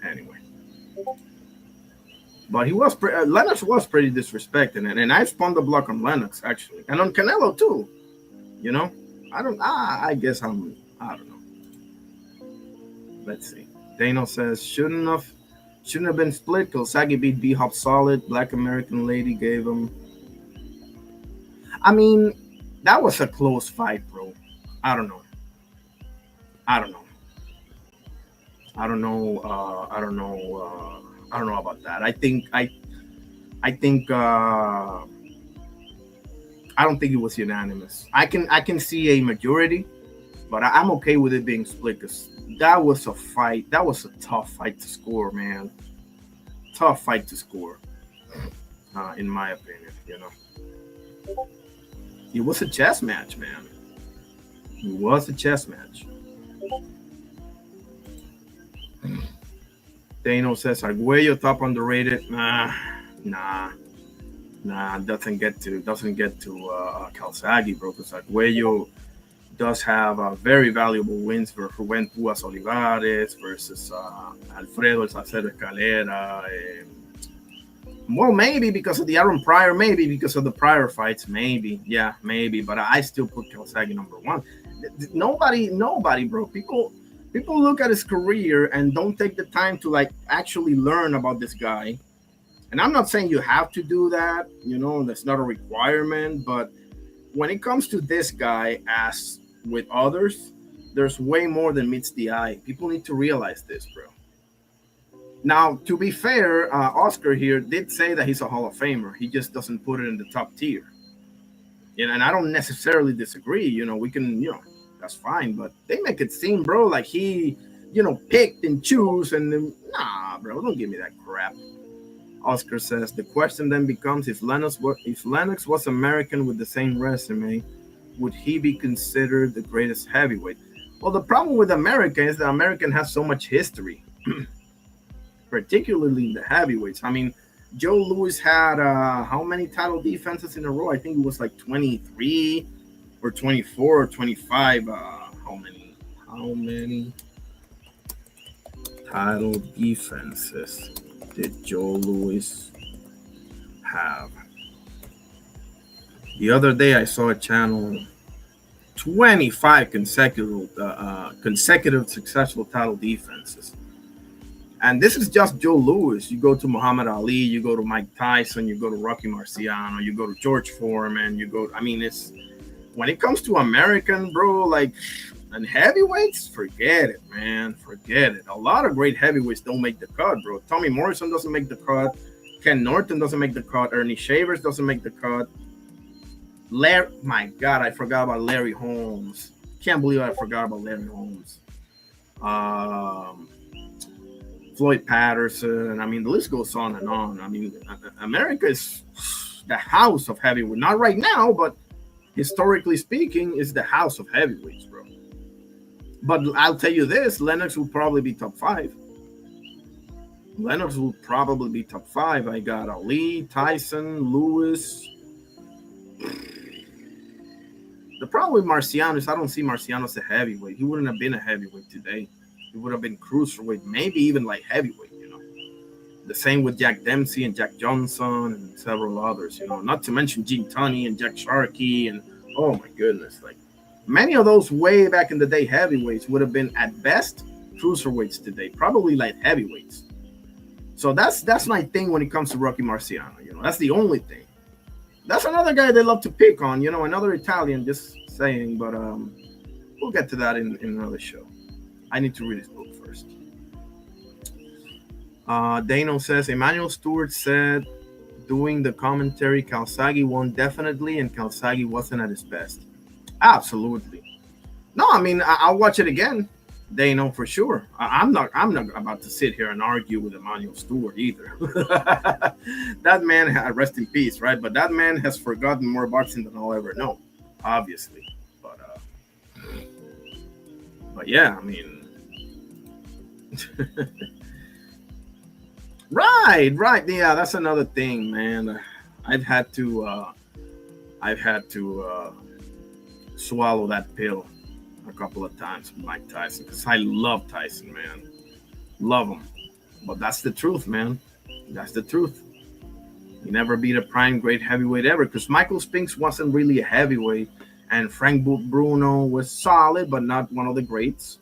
Anyway, but he was Lennox was pretty disrespected, and I spun the block on Lennox actually, and on Canelo too. I guess I don't know. Let's see. Dano says shouldn't have been split. Calzaghe beat B-Hop solid. Black American lady gave him. I mean, that was a close fight, bro. I don't know about that. I don't think it was unanimous. I can see a majority, but I'm okay with it being split, because that was a fight. That was a tough fight to score, man. Tough fight to score, in my opinion. It was a chess match, man. It was a chess match. Dano says Arguello top underrated. Nah. Doesn't get to Calzaghe, bro. Because Arguello does have very valuable wins for Juven Puas Olivares versus Alfredo El Salcedo Escalera. Well, maybe because of the Aaron Pryor, maybe because of the prior fights, maybe. Yeah, maybe. But I still put Calzaghe number one. Nobody, bro. People look at his career and don't take the time to actually learn about this guy. And I'm not saying you have to do that, that's not a requirement. But when it comes to this guy, as with others, there's way more than meets the eye. People need to realize this, bro. Now, to be fair, Oscar here did say that he's a Hall of Famer. He just doesn't put it in the top tier. And I don't necessarily disagree. We can, that's fine. But they make it seem, bro, like he, picked and choose. And nah, bro, don't give me that crap. Oscar says the question then becomes, if Lennox was American with the same resume, would he be considered the greatest heavyweight? Well, the problem with America is that American has so much history, particularly in the heavyweights. I mean, Joe Louis had how many title defenses in a row? I think it was like 23 or 24 or 25. How many title defenses did Joe Louis have? The other day I saw a channel, 25 consecutive successful title defenses. And this is just Joe Louis. You go to Muhammad Ali, you go to Mike Tyson, you go to Rocky Marciano, you go to George Foreman, I mean, it's when it comes to American, bro, like, and heavyweights, forget it, man. Forget it. A lot of great heavyweights don't make the cut, bro. Tommy Morrison doesn't make the cut. Ken Norton doesn't make the cut. Ernie Shavers doesn't make the cut. My God, I forgot about Larry Holmes. Can't believe I forgot about Larry Holmes. Floyd Patterson. I mean, the list goes on and on. I mean, America is the house of heavyweight. Not right now, but historically speaking, is the house of heavyweights, bro. But I'll tell you this, Lennox will probably be top 5. Lennox will probably be top 5. I got Ali, Tyson, Lewis. The problem with Marciano is I don't see Marciano as a heavyweight. He wouldn't have been a heavyweight today. He would have been cruiserweight, maybe even like heavyweight, you know. The same with Jack Dempsey and Jack Johnson and several others, you know. Not to mention Gene Tunney and Jack Sharkey and, oh my goodness, like many of those way back in the day heavyweights would have been at best cruiserweights today, probably like heavyweights. So that's my thing when it comes to Rocky Marciano, you know. That's the only thing. That's another guy they love to pick on, you know, another Italian, just saying, but we'll get to that in another show. I need to read his book first. Dano says, Emmanuel Stewart said, doing the commentary, Calzaghe won definitely, and Calzaghe wasn't at his best. Absolutely. No, I mean, I'll watch it again. Dano, for sure. I'm not about to sit here and argue with Emmanuel Stewart either. That man, rest in peace, right? But that man has forgotten more boxing than I'll ever know, obviously. But yeah, I mean, right. Yeah, that's another thing, man. I've had to swallow that pill a couple of times with Mike Tyson because I love Tyson, man. Love him. But that's the truth, man. That's the truth. He never beat a prime great heavyweight ever because Michael Spinks wasn't really a heavyweight, and Frank Bruno was solid, but not one of the greats.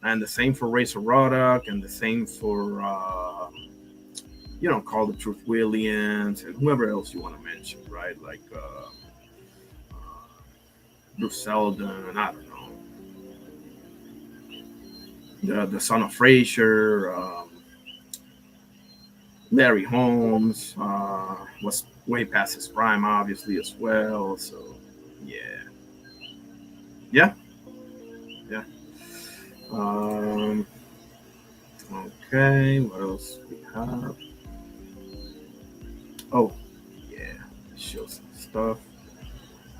And the same for Razor Ruddock, and the same for, Call the Truth Williams, and whoever else you want to mention, right? Like Bruce Seldon, and I don't know. The son of Frazier, Larry Holmes was way past his prime, obviously, as well. So, yeah. Okay, what else we have? Oh, yeah, show some stuff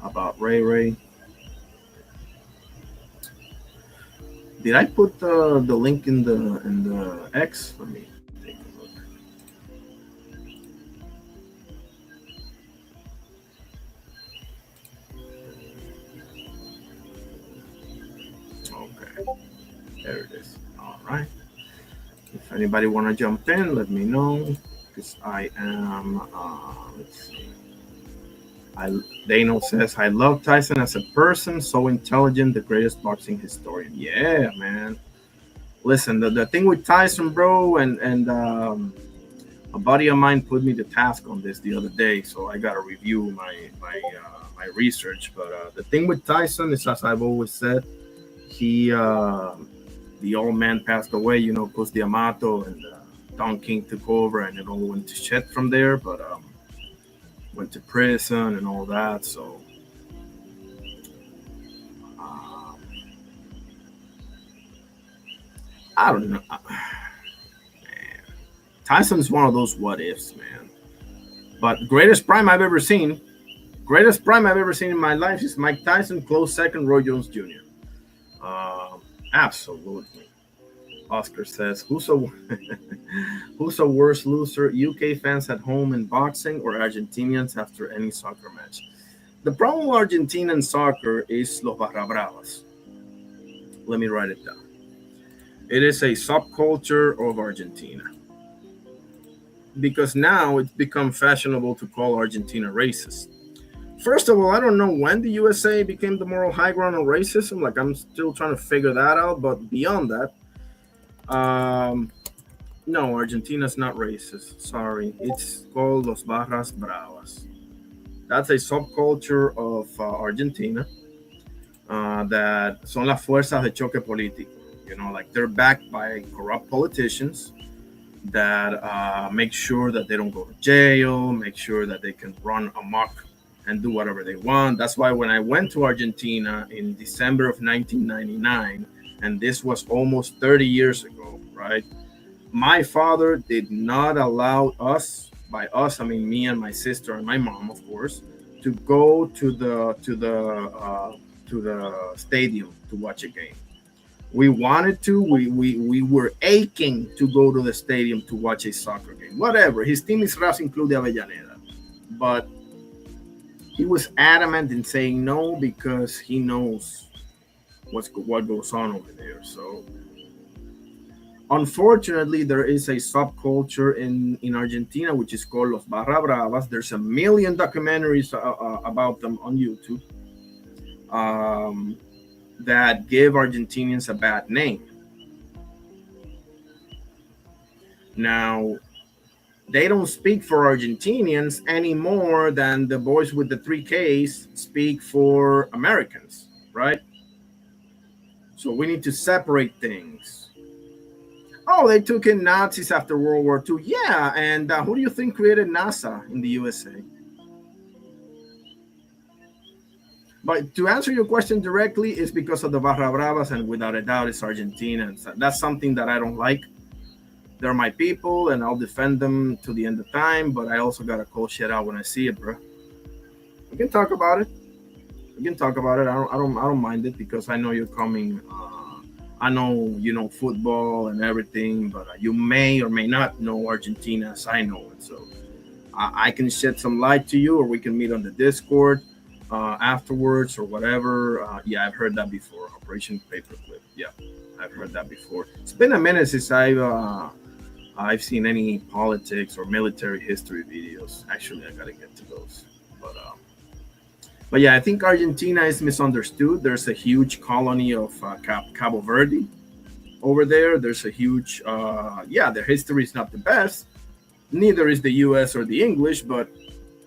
about Ray. Did I put the link in the X? Let me take a look. Okay, there it is. All right. If anybody want to jump in, let me know because I am. Let's see. Dano says, I love Tyson as a person, so intelligent, the greatest boxing historian. Yeah, man. Listen, the thing with Tyson, bro, and a buddy of mine put me to task on this the other day, so I got to review my research. But the thing with Tyson is, as I've always said, he, the old man passed away, you know, Cus D'Amato, and Don King took over, and it all went to shit from there, but went to prison and all that, so I don't know. Man. Tyson's one of those what ifs, man. But greatest prime I've ever seen in my life is Mike Tyson, close second, Roy Jones Jr. Absolutely. Oscar says, who's a worse loser, UK fans at home in boxing or Argentinians after any soccer match? The problem with Argentinian soccer is los barra bravas. Let me write it down. It is a subculture of Argentina. Because now it's become fashionable to call Argentina racist. First of all, I don't know when the USA became the moral high ground on racism. Like, I'm still trying to figure that out. But beyond that, No, Argentina's not racist. Sorry. It's called Los Barras Bravas. That's a subculture of Argentina that son las fuerzas de choque político. You know, like they're backed by corrupt politicians that make sure that they don't go to jail, make sure that they can run amok and do whatever they want. That's why when I went to Argentina in December of 1999, and this was almost 30 years ago, right? My father did not allow us, by us I mean me and my sister and my mom, of course, to go to the stadium to watch a game. We wanted to. We were aching to go to the stadium to watch a soccer game. Whatever. His team is Racing Club de Avellaneda, but he was adamant in saying no because he knows what goes on over there. So unfortunately, there is a subculture in Argentina which is called Los Barra Bravas. There's a million documentaries about them on YouTube that give Argentinians a bad name. Now, they don't speak for Argentinians any more than the boys with the 3Ks speak for Americans, right? So we need to separate things. Oh, they took in Nazis after World War II. Yeah, and who do you think created NASA in the USA? But to answer your question directly, it's because of the Barra Bravas, and without a doubt, it's Argentina. And that's something that I don't like. They're my people, and I'll defend them to the end of time. But I also gotta call shit out when I see it, bro. We can talk about it. We can talk about it. I don't mind it because I know you're coming. I know you know football and everything, but you may or may not know Argentina as I know it. So I can shed some light to you, or we can meet on the Discord afterwards or whatever. Yeah, I've heard that before. Operation Paperclip. Yeah, I've heard that before. It's been a minute since I've seen any politics or military history videos. Actually, I gotta get to those. But yeah, I think Argentina is misunderstood. There's a huge colony of Cabo Verde over there. There's a huge, yeah, their history is not the best. Neither is the U.S. or the English, but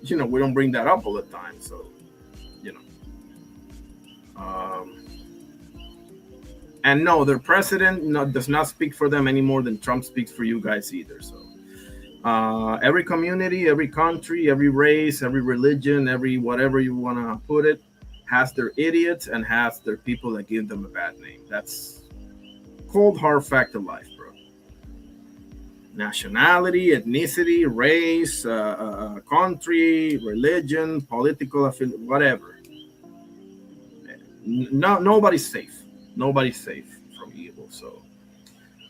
you know we don't bring that up all the time. So you know, and no, their president does not speak for them any more than Trump speaks for you guys either. So every community, every country, every race, every religion, every whatever you want to put it, has their idiots and has their people that give them a bad name. That's cold hard fact of life, bro. Nationality, ethnicity, race, country, religion, political affiliation, whatever. No, nobody's safe. Nobody's safe from evil. So,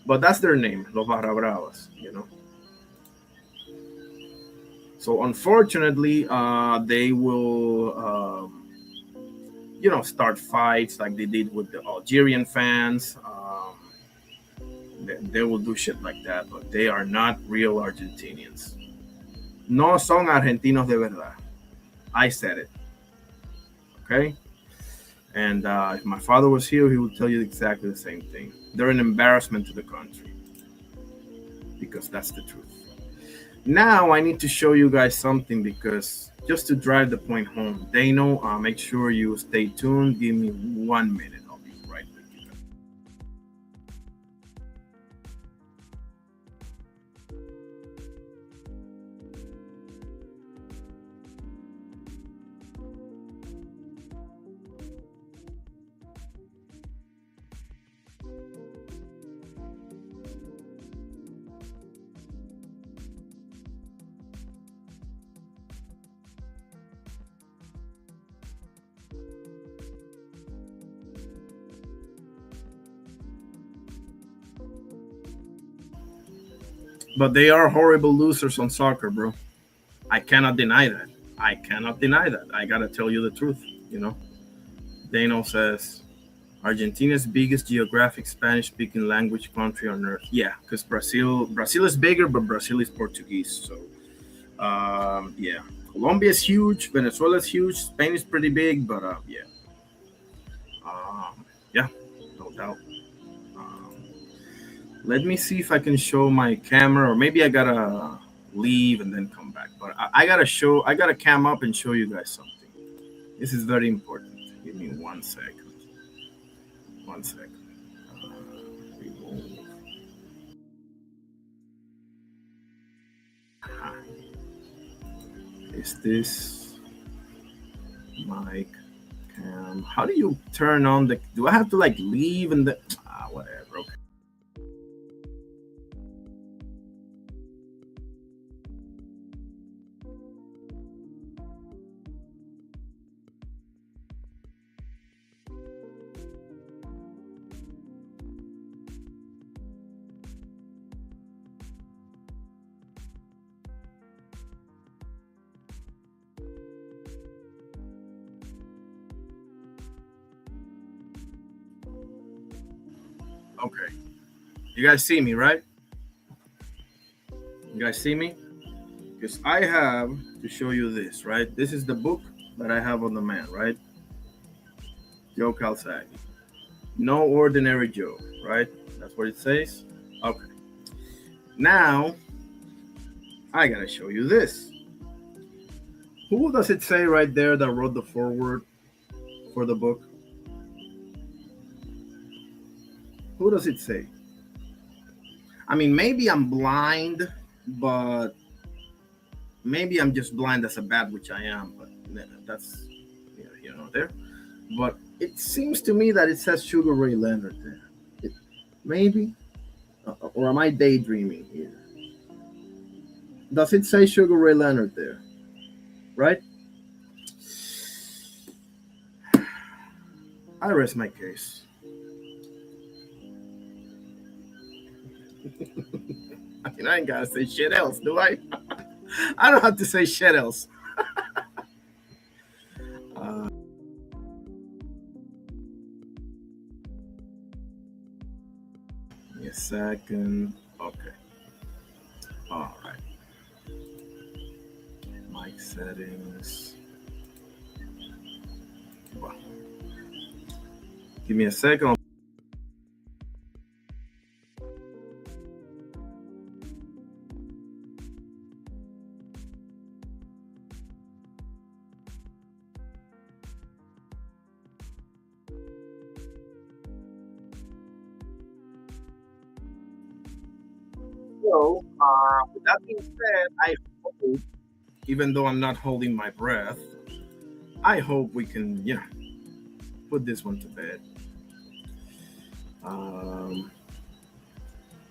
but that's their name, Los Barra Bravas, you know. So unfortunately, they will, you know, start fights like they did with the Algerian fans. They will do shit like that, but they are not real Argentinians. No son argentinos de verdad. I said it. Okay? And if my father was here, he would tell you exactly the same thing. They're an embarrassment to the country. Because that's the truth. Now I need to show you guys something because just to drive the point home, Dano, make sure you stay tuned. Give me 1 minute. I'll be right with you. But they are horrible losers on soccer, bro. I cannot deny that. I cannot deny that. I gotta tell you the truth, you know. Dano says Argentina's biggest geographic Spanish-speaking language country on earth. Yeah, because Brazil is bigger, but Brazil is Portuguese. So, yeah, Colombia is huge. Venezuela is huge. Spain is pretty big, but yeah, yeah, no doubt. Let me see if I can show my camera, or maybe I gotta leave and then come back. But I gotta cam up and show you guys something. This is very important. Give me 1 second. 1 second. Remove. Is this mic cam? How do you turn on the? Do I have to like leave and then? Whatever. Okay. Okay. You guys see me, right? You guys see me? Because I have to show you this, right? This is the book that I have on the man, right? Joe Calzaghe. No Ordinary Joe, right? That's what it says. Okay. Now, I gotta show you this. Who does it say right there that wrote the foreword for the book? Who does it say? I mean, maybe I'm blind, but maybe I'm just blind as a bat, which I am, but that's, there. But it seems to me that it says Sugar Ray Leonard there. Maybe? Or am I daydreaming here? Does it say Sugar Ray Leonard there? Right? I rest my case. I mean, I ain't gotta say shit else, do I? I don't have to say shit else. Give me a second. Okay. All right. Mic settings. Wow. Give me a second. So, with that being said, I hope, even though I'm not holding my breath, I hope we can, put this one to bed.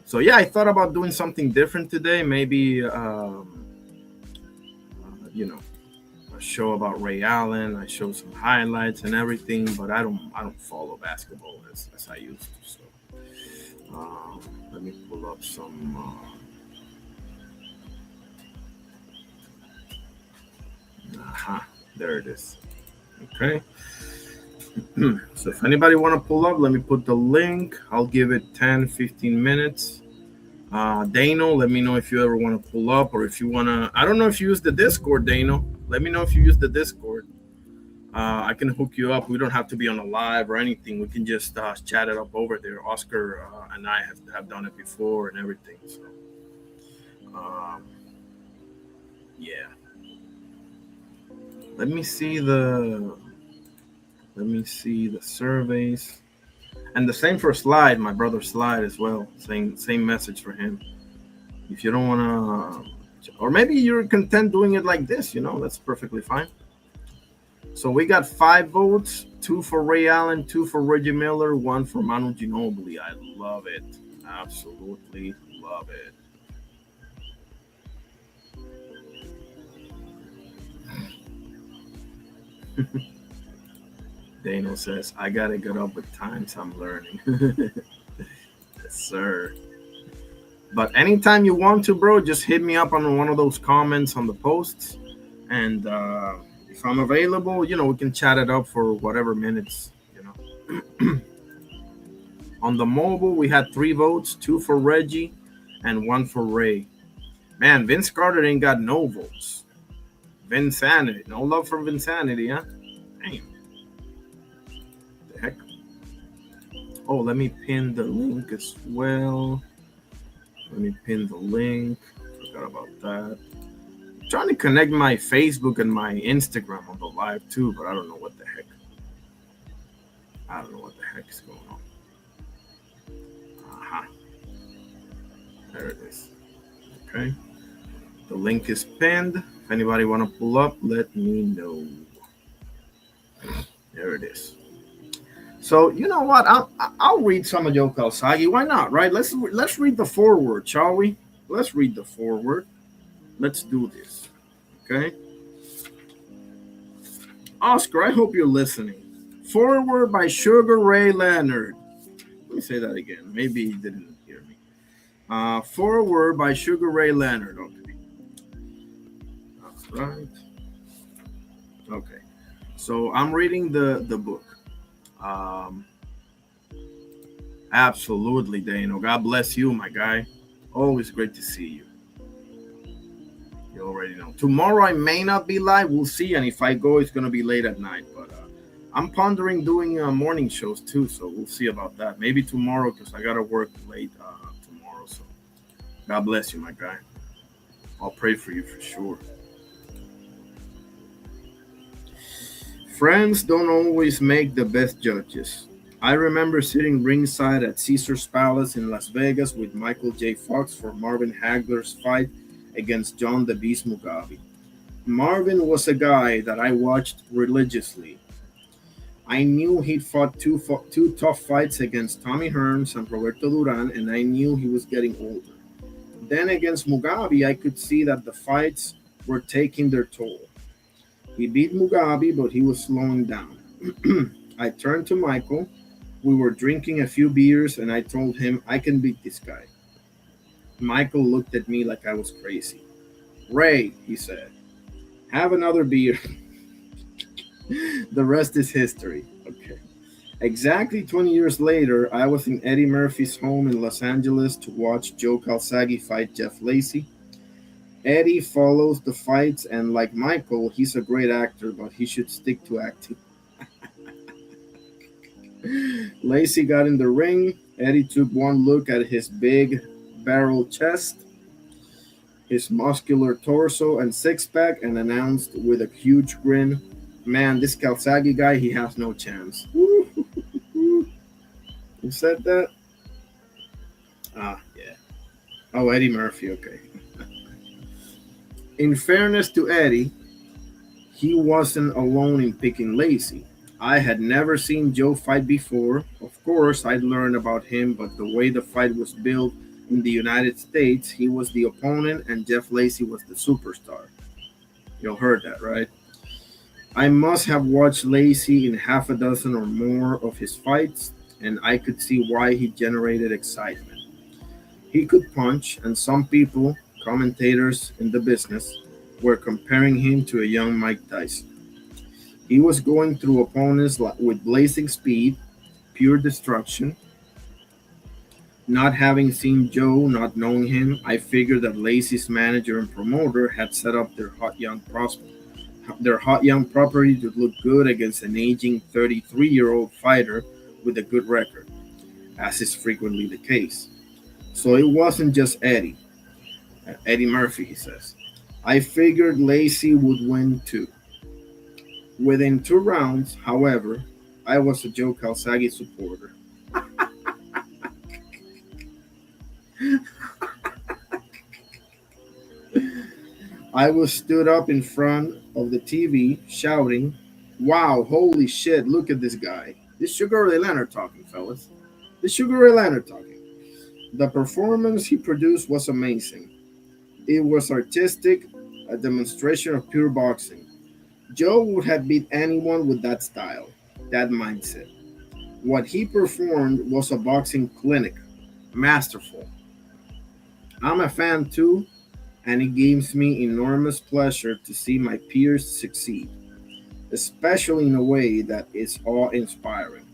So yeah, I thought about doing something different today. Maybe, a show about Ray Allen. I show some highlights and everything, but I don't follow basketball as I used to. So let me pull up some. There it is. Okay. So if anybody want to pull up, let me put the link. I'll give it 10-15 minutes. Dano, let me know if you ever want to pull up, or if you want to. I don't know if you use the Discord, Dano. Let me know if you use the Discord. I can hook you up. We don't have to be on a live or anything. We can just chat it up over there. Oscar and I have done it before and everything. So, yeah. Let me see the surveys. And the same for Slide, my brother Slide as well. Same message for him. If you don't want to, or maybe you're content doing it like this, that's perfectly fine. So we got 5 votes, 2 for Ray Allen, 2 for Reggie Miller, 1 for Manu Ginobili. I love it. Absolutely love it. Dano says, I got to get up with times I'm learning. Yes, sir. But anytime you want to, bro, just hit me up on one of those comments on the posts. And if I'm available, we can chat it up for whatever minutes, On the mobile, we had 3 votes, 2 for Reggie and 1 for Ray. Man, Vince Carter ain't got no votes. Vinsanity. No love for Vinsanity, huh? Damn. The heck? Oh, let me pin the link as well. me pin the link. Forgot about that. I'm trying to connect my Facebook and my Instagram on the live too, but I don't know what the heck. I don't know what the heck is going on. Aha. There it is. Okay. The link is pinned. If anybody want to pull up, let me know. There it is. So you know what? I'll read some of Joe Calzaghe. Why not? Right? Let's read the foreword, shall we? Let's read the foreword. Let's do this. Okay. Oscar, I hope you're listening. Foreword by Sugar Ray Leonard. Let me say that again. Maybe you didn't hear me. Foreword by Sugar Ray Leonard. Okay. That's right. Okay. So I'm reading the book. Absolutely, Dano. God bless you, my guy. Always great to see you. You already know. Tomorrow I may not be live. We'll see. And if I go, it's going to be late at night. But I'm pondering doing morning shows too. So we'll see about that. Maybe tomorrow because I got to work late tomorrow. So God bless you, my guy. I'll pray for you for sure. Friends don't always make the best judges. I remember sitting ringside at Caesar's Palace in Las Vegas with Michael J. Fox for Marvin Hagler's fight against John the Beast Mugabe. Marvin was a guy that I watched religiously. I knew he'd fought two tough fights against Tommy Hearns and Roberto Duran, and I knew he was getting older. Then against Mugabe, I could see that the fights were taking their toll. He beat Mugabe, but he was slowing down. I turned to Michael. We were drinking a few beers, and I told him, I can beat this guy. Michael looked at me like I was crazy. Ray, he said, have another beer. The rest is history. Okay. Exactly 20 years later, I was in Eddie Murphy's home in Los Angeles to watch Joe Calzaghe fight Jeff Lacey. Eddie follows the fights, and like Michael, he's a great actor, but he should stick to acting. Lacey got in the ring. Eddie took one look at his big barrel chest, his muscular torso and six-pack, and announced with a huge grin, man, this Calzaghe guy, he has no chance. Who said that? Yeah. Oh, Eddie Murphy, okay. In fairness to Eddie, he wasn't alone in picking Lacey. I had never seen Joe fight before. Of course, I'd learned about him, but the way the fight was built in the United States, he was the opponent and Jeff Lacey was the superstar. You heard that, right? I must have watched Lacey in half a dozen or more of his fights, and I could see why he generated excitement. He could punch, and some people, commentators in the business, were comparing him to a young Mike Tyson. He was going through opponents with blazing speed, pure destruction. Not having seen Joe, not knowing him, I figured that Lacey's manager and promoter had set up their hot young property to look good against an aging 33-year-old fighter with a good record, as is frequently the case. So it wasn't just Eddie Murphy, he says. I figured Lacey would win too. Within 2 rounds, however, I was a Joe Calzaghe supporter. I was stood up in front of the TV shouting, wow, holy shit, look at this guy. This Sugar Ray Leonard talking, fellas. This Sugar Ray Leonard talking. The performance he produced was amazing. It was artistic, a demonstration of pure boxing. Joe would have beat anyone with that style, that mindset. What he performed was a boxing clinic, masterful. I'm a fan too, and it gives me enormous pleasure to see my peers succeed, especially in a way that is awe-inspiring.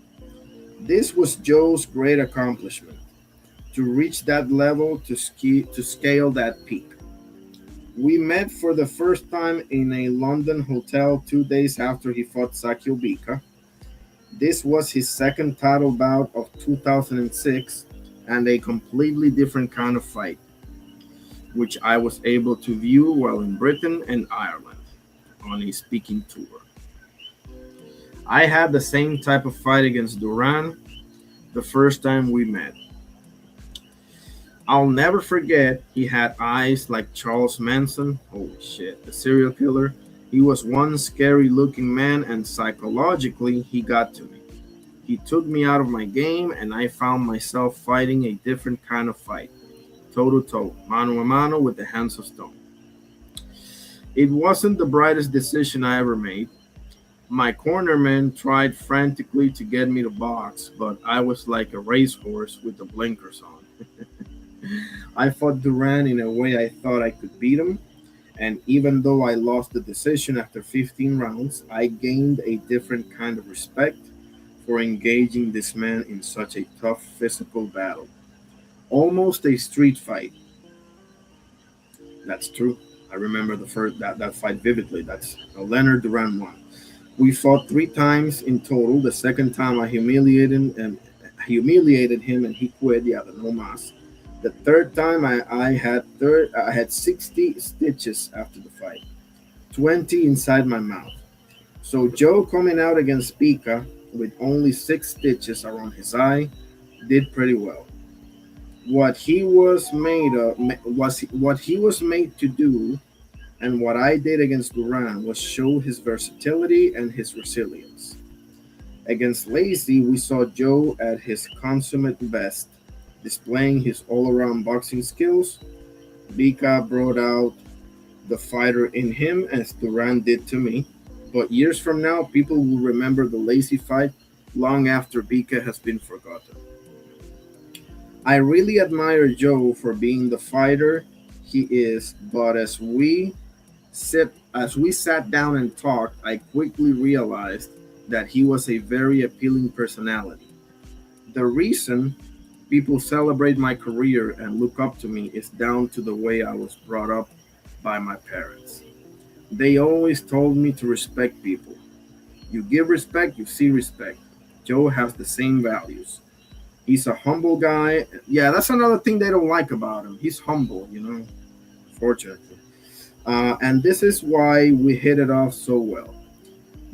This was Joe's great accomplishment, to reach that level, to scale that peak. We met for the first time in a London hotel 2 days after he fought Sakio Bika. This was his second title bout of 2006 and a completely different kind of fight. which I was able to view while in Britain and Ireland on a speaking tour. I had the same type of fight against Duran the first time we met. I'll never forget, he had eyes like Charles Manson. Holy shit, the serial killer. He was one scary looking man, and psychologically, he got to me. He took me out of my game, and I found myself fighting a different kind of fight, toe to toe, mano a mano with the hands of stone. It wasn't the brightest decision I ever made. My cornerman tried frantically to get me to box, but I was like a racehorse with the blinkers on. I fought Duran in a way I thought I could beat him, and even though I lost the decision after 15 rounds, I gained a different kind of respect for engaging this man in such a tough physical battle. Almost a street fight. That's true. I remember that fight vividly. That's Leonard Duran won. We fought 3 times in total. The second time I humiliated him and he quit. Yeah, the no mas. The third time I had 60 stitches after the fight, 20 inside my mouth. So Joe coming out against Pika with only 6 stitches around his eye did pretty well. What he was made of was what he was made to do, and what I did against Duran was show his versatility and his resilience. Against Lacey, we saw Joe at his consummate best, displaying his all-around boxing skills. Bika brought out the fighter in him as Duran did to me. But years from now, people will remember the Lacey fight long after Bika has been forgotten. I really admire Joe for being the fighter he is, but as we sat down and talked, I quickly realized that he was a very appealing personality. The reason people celebrate my career and look up to me is down to the way I was brought up by my parents. They always told me to respect people. You give respect, you see respect. Joe has the same values. He's a humble guy. Yeah, that's another thing they don't like about him. He's humble, fortunately. And this is why we hit it off so well.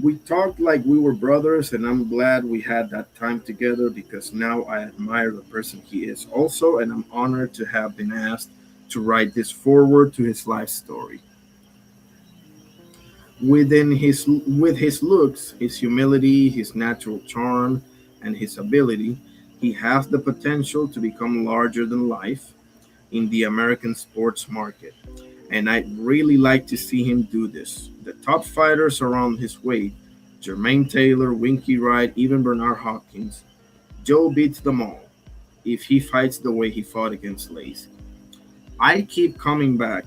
We talked like we were brothers, and I'm glad we had that time together because now I admire the person he is also, and I'm honored to have been asked to write this forward to his life story. With his looks, his humility, his natural charm, and his ability, he has the potential to become larger than life in the American sports market. And I'd really like to see him do this. The top fighters around his weight, Jermaine Taylor, Winky Wright, even Bernard Hopkins, Joe beats them all if he fights the way he fought against Lacey. I keep coming back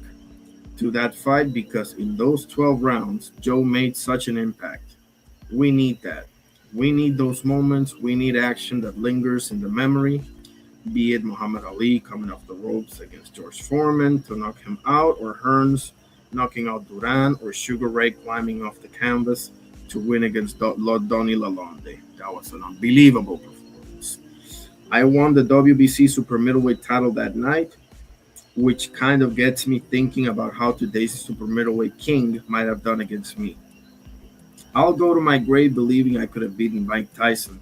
to that fight because in those 12 rounds, Joe made such an impact. We need that. We need those moments. We need action that lingers in the memory, be it Muhammad Ali coming off the ropes against George Foreman to knock him out, or Hearns knocking out Duran, or Sugar Ray climbing off the canvas to win against Donny Lalonde. That was an unbelievable performance. I won the WBC super middleweight title that night, which kind of gets me thinking about how today's super middleweight king might have done against me. I'll go to my grave believing I could have beaten Mike Tyson.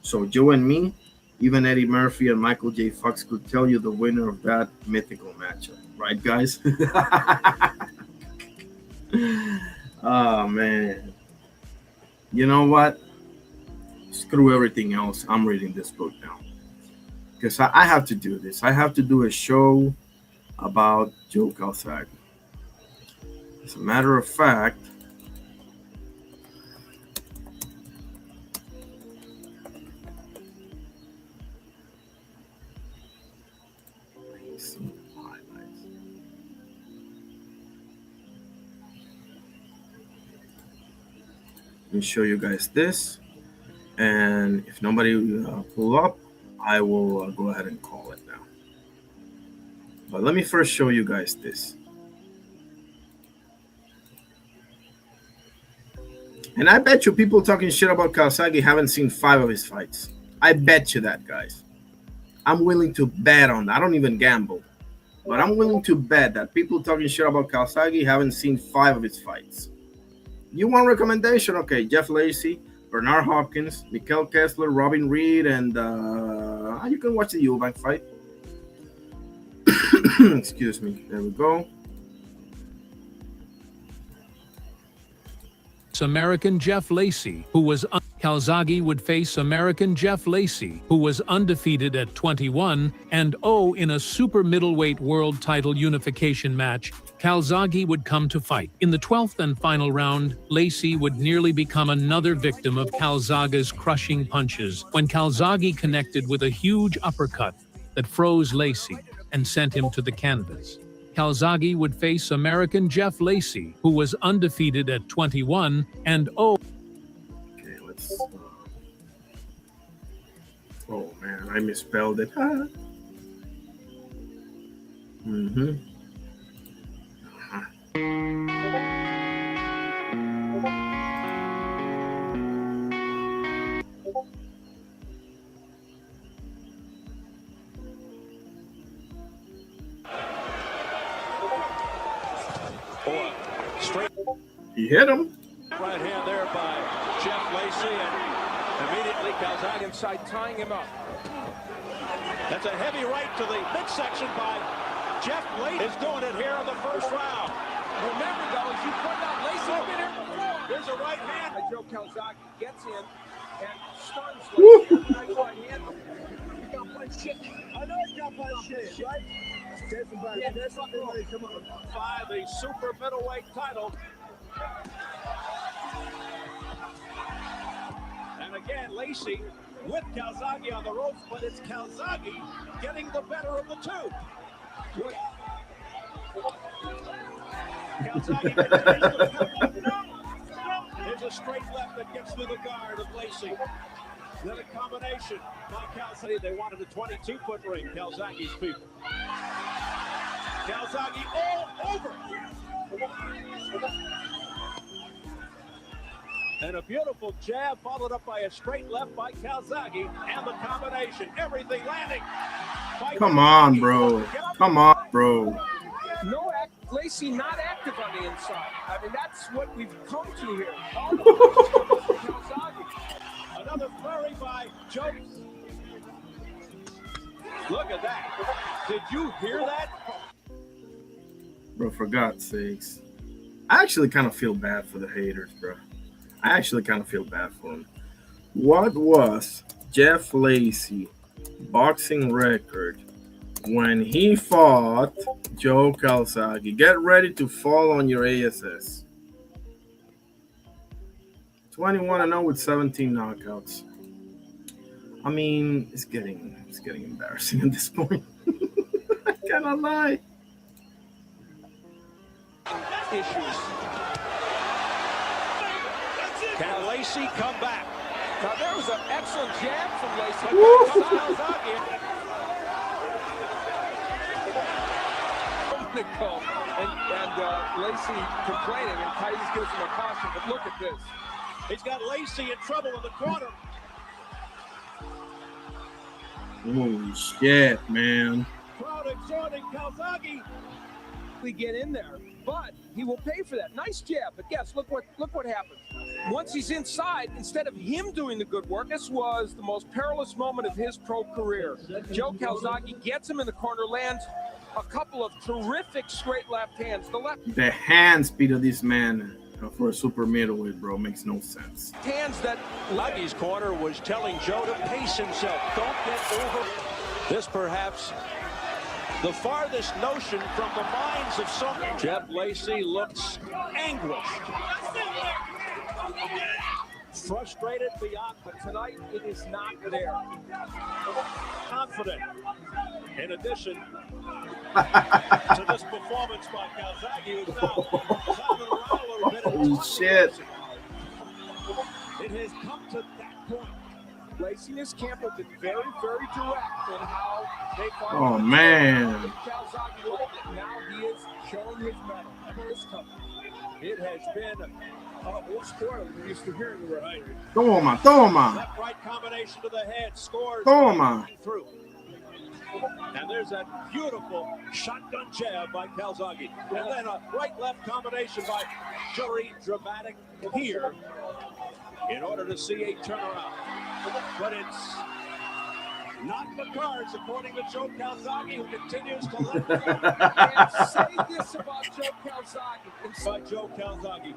So Joe and me, even Eddie Murphy and Michael J. Fox could tell you the winner of that mythical matchup. Right, guys? Oh, man. You know what? Screw everything else. I'm reading this book now. Because I have to do this. I have to do a show about Joe Calzaghe. As a matter of fact, let me show you guys this, and if nobody pull up, I will go ahead and call it now. But let me first show you guys this. And I bet you people talking shit about Calzaghe haven't seen 5 of his fights. I bet you that, guys. I'm willing to bet on that. I don't even gamble. But I'm willing to bet that people talking shit about Calzaghe haven't seen 5 of his fights. You want recommendation? Okay, Jeff Lacey, Bernard Hopkins, Mikkel Kessler, Robin Reed, and you can watch the Eubank fight. Excuse me. There we go. American Jeff Lacey, who was Calzaghe would face American Jeff Lacey, who was undefeated at 21-0 in a super middleweight world title unification match. Calzaghe would come to fight. In the 12th and final round, Lacey would nearly become another victim of Calzaghe's crushing punches when Calzaghe connected with a huge uppercut that froze Lacey and sent him to the canvas. Calzaghe would face American Jeff Lacey, who was undefeated at 21-0. Okay, let's. Oh man, I misspelled it. He hit him. Right hand there by Jeff Lacey, and immediately Calzaghe inside, tying him up. That's a heavy right to the midsection by Jeff Lacey. Is doing it here in the first round. Remember, though, as you pointed out, Lacey's been here before. There's a right hand. Joe Calzaghe gets in and stuns Lacey. Nice right hand. He got punch shit. I know he got punch shit, right? Yeah, there's something ready. Come on. By the super middleweight title. And again, Lacey with Calzaghe on the ropes, but it's Calzaghe getting the better of the two. Calzaghe there's a straight left that gets through the guard of Lacey. Then a combination by Calzaghe. They wanted a 22-foot ring, Calzaghe's people. Calzaghe all over. And a beautiful jab followed up by a straight left by Calzaghe, and the combination, everything landing. Come on, bro. Come on, bro. Lacey not active on the inside. I mean, that's what we've come to here. Another flurry by Joe. Look at that. Did you hear that? Bro, for God's sakes. I actually kind of feel bad for the haters, bro. I actually kind of feel bad for him. What was Jeff Lacey boxing record when he fought Joe Calzaghe? Get ready to fall on your ASS. 21-0 with 17 knockouts. I mean, it's getting embarrassing at this point. I cannot lie. Issues. Can Lacey come back? Now there was an excellent jab from Lacey. And Lacey complaining, and Titus gives him a caution. But look at this. He's got Lacey in trouble in the corner. Holy shit, man. Crowd exhorting Calzaghe. We get in there, but he will pay for that. Nice jab, but yes, look what happened. Once he's inside, instead of him doing the good work, this was the most perilous moment of his pro career. Joe Calzaghe gets him in the corner, lands a couple of terrific straight left hands. The hand speed of this man for a super middleweight, bro, makes no sense. Hands that Luggy's corner was telling Joe to pace himself. Don't get over. This perhaps the farthest notion from the minds of some. Jeff Lacey looks anguished. Frustrated beyond, but tonight it is not there. Confident. In addition to this performance by Calzaghe, who's now climbing around a little bit. Holy shit. It has come to that point. Lacey and his camp have been very, very direct in how they fight. Oh, man. Calzaghe liked it. Now he is showing his mettle. It has been we'll score it. We're used to hearing the right. Toma. Left right combination to the head. Scores. Toma. Through. And there's that beautiful shotgun jab by Calzaghe. And then a right-left combination by very dramatic here in order to see a turnaround. But it's not the cards, according to Joe Calzaghe, who continues to let go. And say this about Joe Calzaghe. By Joe Calzaghe.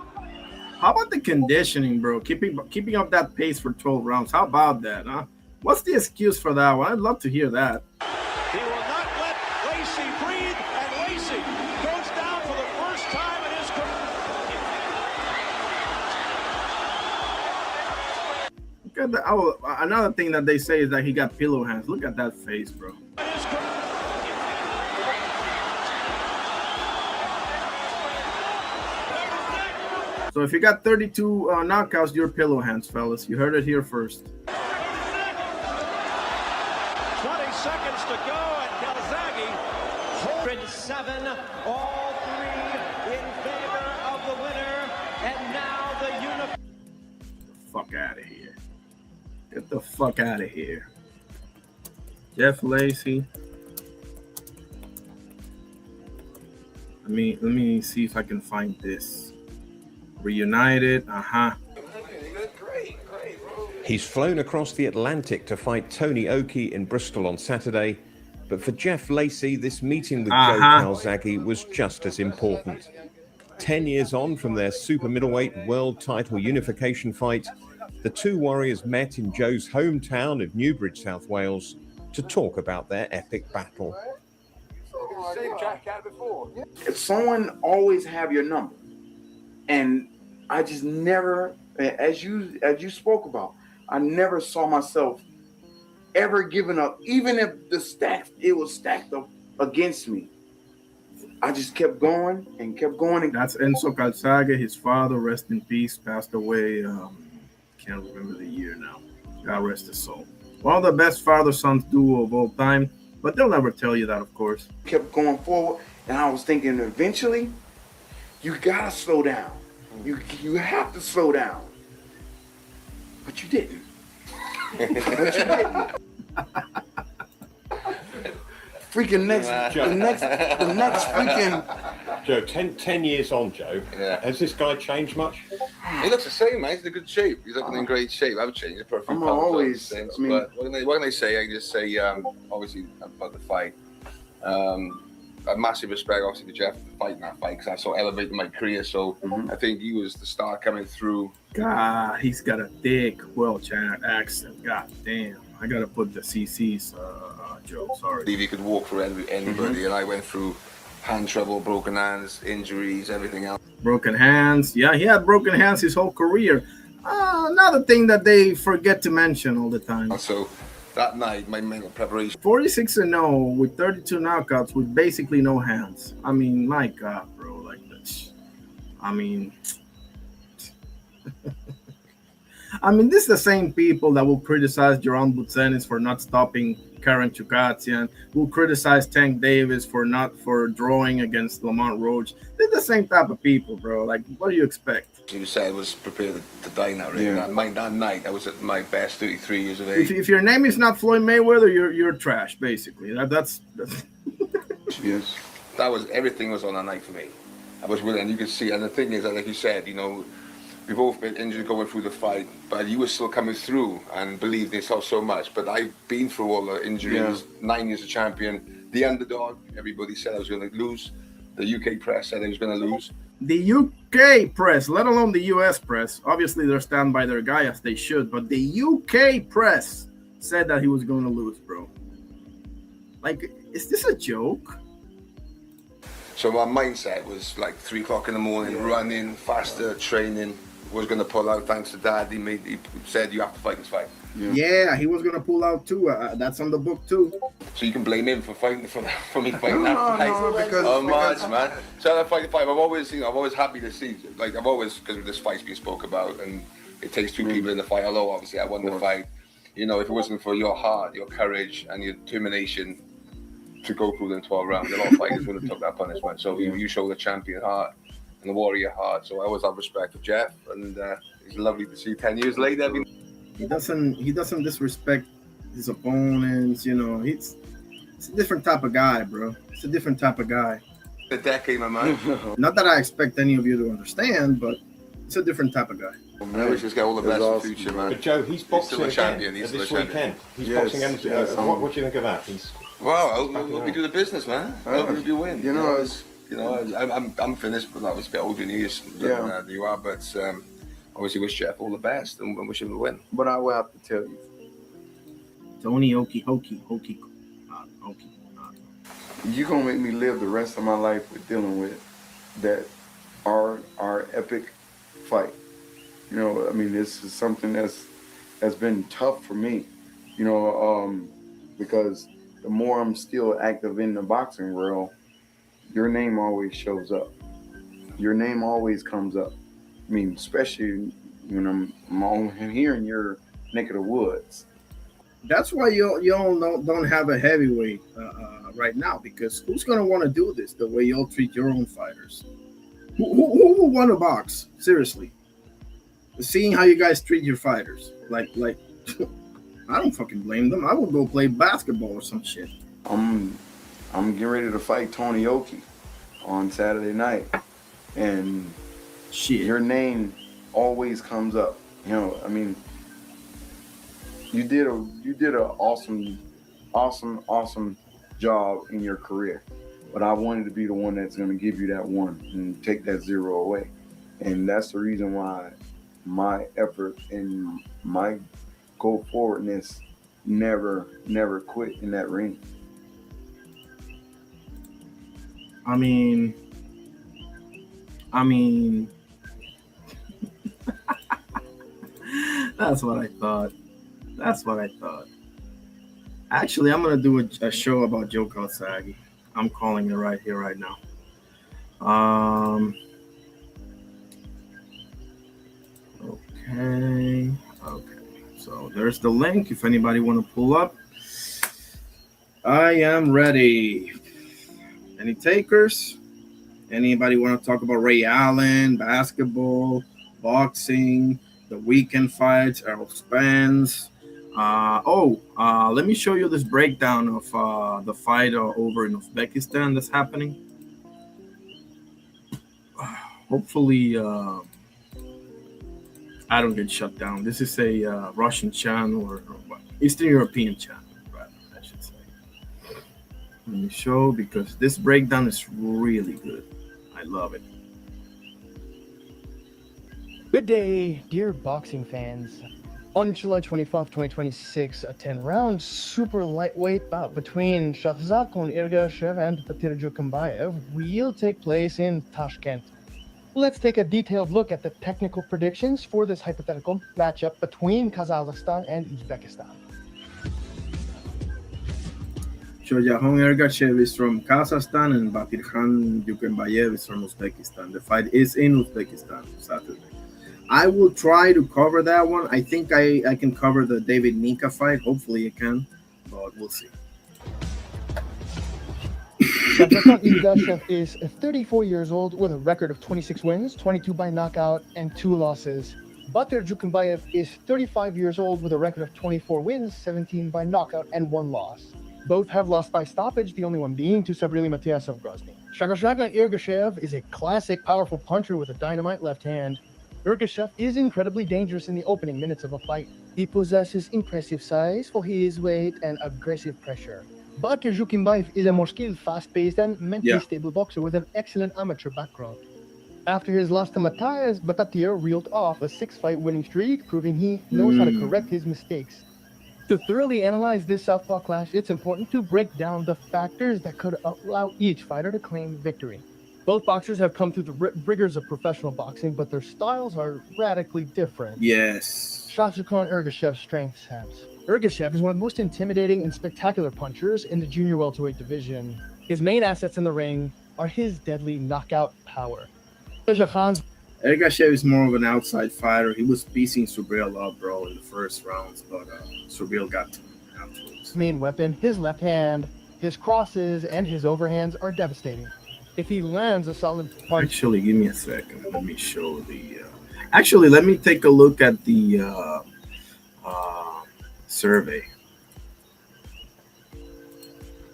How about the conditioning, bro? Keeping up that pace for 12 rounds. How about that, huh? What's the excuse for that one? I'd love to hear that. He will not let Lacy breathe, and Lacy goes down for the first time in his career. Look at the, another thing that they say is that he got pillow hands. Look at that face, bro. So if you got 32 knockouts, you're pillow hands, fellas. You heard it here first. 20 seconds to go, and Calzaghe holds 7, all 3 in favor of the winner, and now the Fuck out of here. Get the fuck out of here. Jeff Lacy. Let me see if I can find this. Reunited, He's flown across the Atlantic to fight Tony Oki in Bristol on Saturday, but for Jeff Lacy, this meeting with Joe Calzaghe was just as important. 10 years on from their super middleweight world title unification fight, the two warriors met in Joe's hometown of Newbridge, South Wales, to talk about their epic battle. Someone always have your number, and I just never, as you spoke about, I never saw myself ever giving up, even if it was stacked up against me. I just kept going and kept going. And that's Enzo Calzaghe. His father, rest in peace, passed away. Can't remember the year now. God rest his soul. One of the best father-son duo of all time, but they'll never tell you that, of course. Kept going forward, and I was thinking eventually, you gotta slow down. You have to slow down. But you didn't. Freaking the next freaking Joe, 10 years on, Joe. Yeah. Has this guy changed much? He looks the same, mate. He's in good shape. He's looking in great shape. I've changed for a few I'm pounds always, since, I mean- but what can I say? I just say, obviously, about the fight. A massive respect, obviously, to Jeff for fighting that fight, because I saw elevating my career. So I think he was the star coming through. God, he's got a thick Welsh accent. God damn. I gotta put the CC's, Joe. Sorry. I believe he could walk for anybody, and I went through hand trouble, broken hands, injuries, everything else. Broken hands. Yeah, he had broken hands his whole career. Another thing that they forget to mention all the time. So that night, my mental preparation. 46-0 with 32 knockouts with basically no hands. I mean, my God, bro. Like this. I mean, this is the same people that will criticize Jaron Butzenis for not stopping Karen Chukatsian, will criticize Tank Davis for drawing against Lamont Roach. They're the same type of people, bro. Like, what do you expect? You said I was prepared to die now, right? Yeah. That night, I was at my best, 33 years of age. If your name is not Floyd Mayweather, you're trash, basically. That's Yes. Everything was on that night for me. I was willing, and you could see. And the thing is that, like you said, we both been injured going through the fight, but you were still coming through and believed in yourself so much. But I've been through all the injuries, 9 years a champion, the underdog. Everybody said I was going to lose. The UK press said I was going to lose. the UK press, let alone the US press. Obviously, they're stand by their guy as they should, but the UK press said that he was going to lose, bro. Like, is this a joke? So my mindset was like 3 o'clock in the morning, running faster, training. Was going to pull out thanks to Dad. He said you have to fight this fight. Yeah, he was going to pull out too. That's on the book too. So you can blame him for fighting for me fighting that fight. because March, man. So that fight, I'm always, I'm always happy to see. Like I've always, because this fight's been spoke about, and it takes 2 people in the fight. Although obviously I won the fight. If it wasn't for your heart, your courage, and your determination to go through them 12 rounds, a lot of fighters would have took that punishment. So you show the champion heart and the warrior heart. So I always have respect for Jeff, and it's lovely to see 10 years later. He doesn't disrespect his opponents. It's a different type of guy, bro. It's a different type of guy. The decade, my man. Not that I expect any of you to understand, but it's a different type of guy. I wish he's got all the best for the future, man. But Joe, he's boxing still a again champion. He's still a this champion. weekend. He's boxing again. What do you think of that? Well, I hope we do the business, man. I hope you win. I'm finished, but I was a bit older than you, than you are. But obviously, wish Jeff all the best and wish him to win. But I will have to tell you, Tony Okie. You're gonna make me live the rest of my life with dealing with that our epic fight. You know, I mean, this is something that's been tough for me. You know, because the more I'm still active in the boxing world, your name always shows up. Your name always comes up. I mean, especially when I'm here in your neck of the woods. That's why you don't have a heavyweight right now, because who's gonna want to do this the way y'all treat your own fighters? Who will want to box? Seriously, seeing how you guys treat your fighters, like I don't fucking blame them. I would go play basketball or some shit. I'm getting ready to fight Tony Oki on Saturday night, and your name always comes up. You know, I mean, you did an awesome job in your career, but I wanted to be the one that's going to give you that one and take that 0 away, and that's the reason why my effort and my go forwardness never quit in that ring. I mean, that's what I thought. Actually, I'm gonna do a show about Joe Calzaghe. I'm calling it right here, right now. Okay. So there's the link. If anybody want to pull up, I am ready. Any takers? Anybody want to talk about Ray Allen, basketball, boxing, the weekend fights, Errol Spence? Let me show you this breakdown of the fight over in Uzbekistan that's happening. Hopefully, I don't get shut down. This is a Russian channel or Eastern European channel, rather, I should say. Let me show, because this breakdown is really good. I love it. Good day, dear boxing fans. On July 25, 2026, a 10-round super lightweight bout between Shahzad Ergashev and Batir Jukambayev will take place in Tashkent. Let's take a detailed look at the technical predictions for this hypothetical matchup between Kazakhstan and Uzbekistan. Shahzad Ergashev is from Kazakhstan and Batirkhan Jukambayev is from Uzbekistan. The fight is in Uzbekistan Saturday. I will try to cover that one. I think I can cover the David Nika fight. Hopefully I can, but we'll see. Shahzad Ergashev is 34 years old with a record of 26 wins, 22 by knockout, and 2 losses. Batir Jukambayev is 35 years old with a record of 24 wins, 17 by knockout, and 1 loss. Both have lost by stoppage, the only one being to Sabrili Matiasov Grozny. Shahzad Ergashev is a classic powerful puncher with a dynamite left hand. Ergashev is incredibly dangerous in the opening minutes of a fight. He possesses impressive size for his weight and aggressive pressure. Batir Jukambayev is a more skilled, fast-paced, and mentally stable boxer with an excellent amateur background. After his loss to Matias, Batir reeled off a 6-fight winning streak, proving he knows how to correct his mistakes. To thoroughly analyze this southpaw clash, it's important to break down the factors that could allow each fighter to claim victory. Both boxers have come through the rigors of professional boxing, but their styles are radically different. Yes. Shahzad Ergashev's strengths have. Ergashev is one of the most intimidating and spectacular punchers in the junior welterweight division. His main assets in the ring are his deadly knockout power. Ergashev is more of an outside fighter. He was piecing Subriel up, bro, in the first rounds, but Subriel got to him afterwards. His main weapon, his left hand, his crosses, and his overhands are devastating. If he lands a solid punch... Actually, give me a second. Let me show the... Actually, let me take a look at the survey.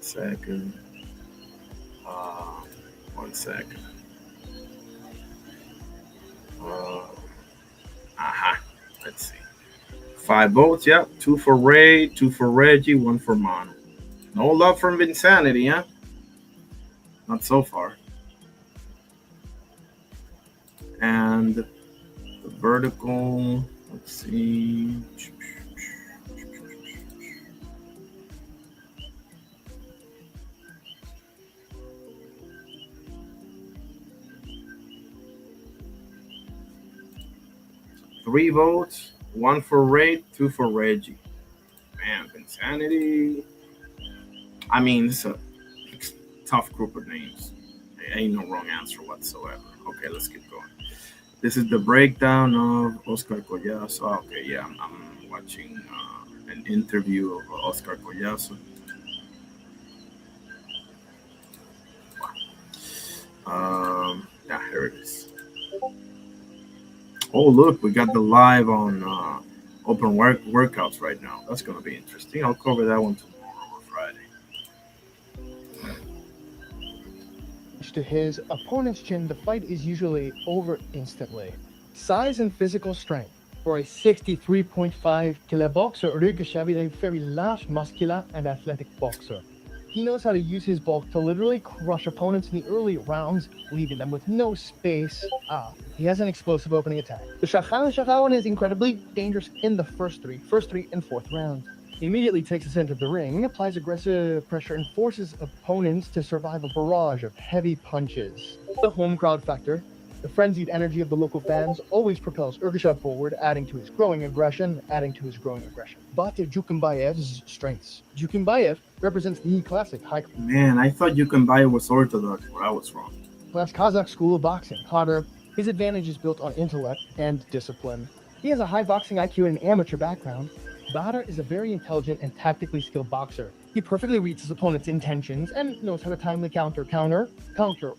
second. 1 second. Let's see. 5 votes, yeah. 2 for Ray, 2 for Reggie, 1 for Mono. No love from Insanity, huh? Not so far. And the vertical, let's see. 3 votes, 1 for Ray, 2 for Reggie. Man, Insanity. I mean, it's a tough group of names. There ain't no wrong answer whatsoever. Okay, let's keep going. This is the breakdown of Oscar Collazo. Okay, yeah, I'm watching an interview of Oscar Collazo. Yeah, here it is. Oh, look, we got the live on open workouts right now. That's going to be interesting. I'll cover that one tomorrow or Friday. To his opponent's chin, the fight is usually over instantly. Size and physical strength. For a 63.5 kilo boxer, Rykoshev is a very large, muscular, and athletic boxer. He knows how to use his bulk to literally crush opponents in the early rounds, leaving them with no space. He has an explosive opening attack. The Shakhan is incredibly dangerous in the first three and fourth rounds. He immediately takes the center of the ring, applies aggressive pressure, and forces opponents to survive a barrage of heavy punches. The home crowd factor. The frenzied energy of the local fans always propels Ergashev forward, adding to his growing aggression. But Jukenbayev's strengths. Jukenbayev represents the classic high... Man, I thought Jukenbayev was Orthodox, but I was wrong. class Kazakh school of boxing. However, his advantage is built on intellect and discipline. He has a high boxing IQ and an amateur background. Badr is a very intelligent and tactically skilled boxer. He perfectly reads his opponent's intentions and knows how to timely counter,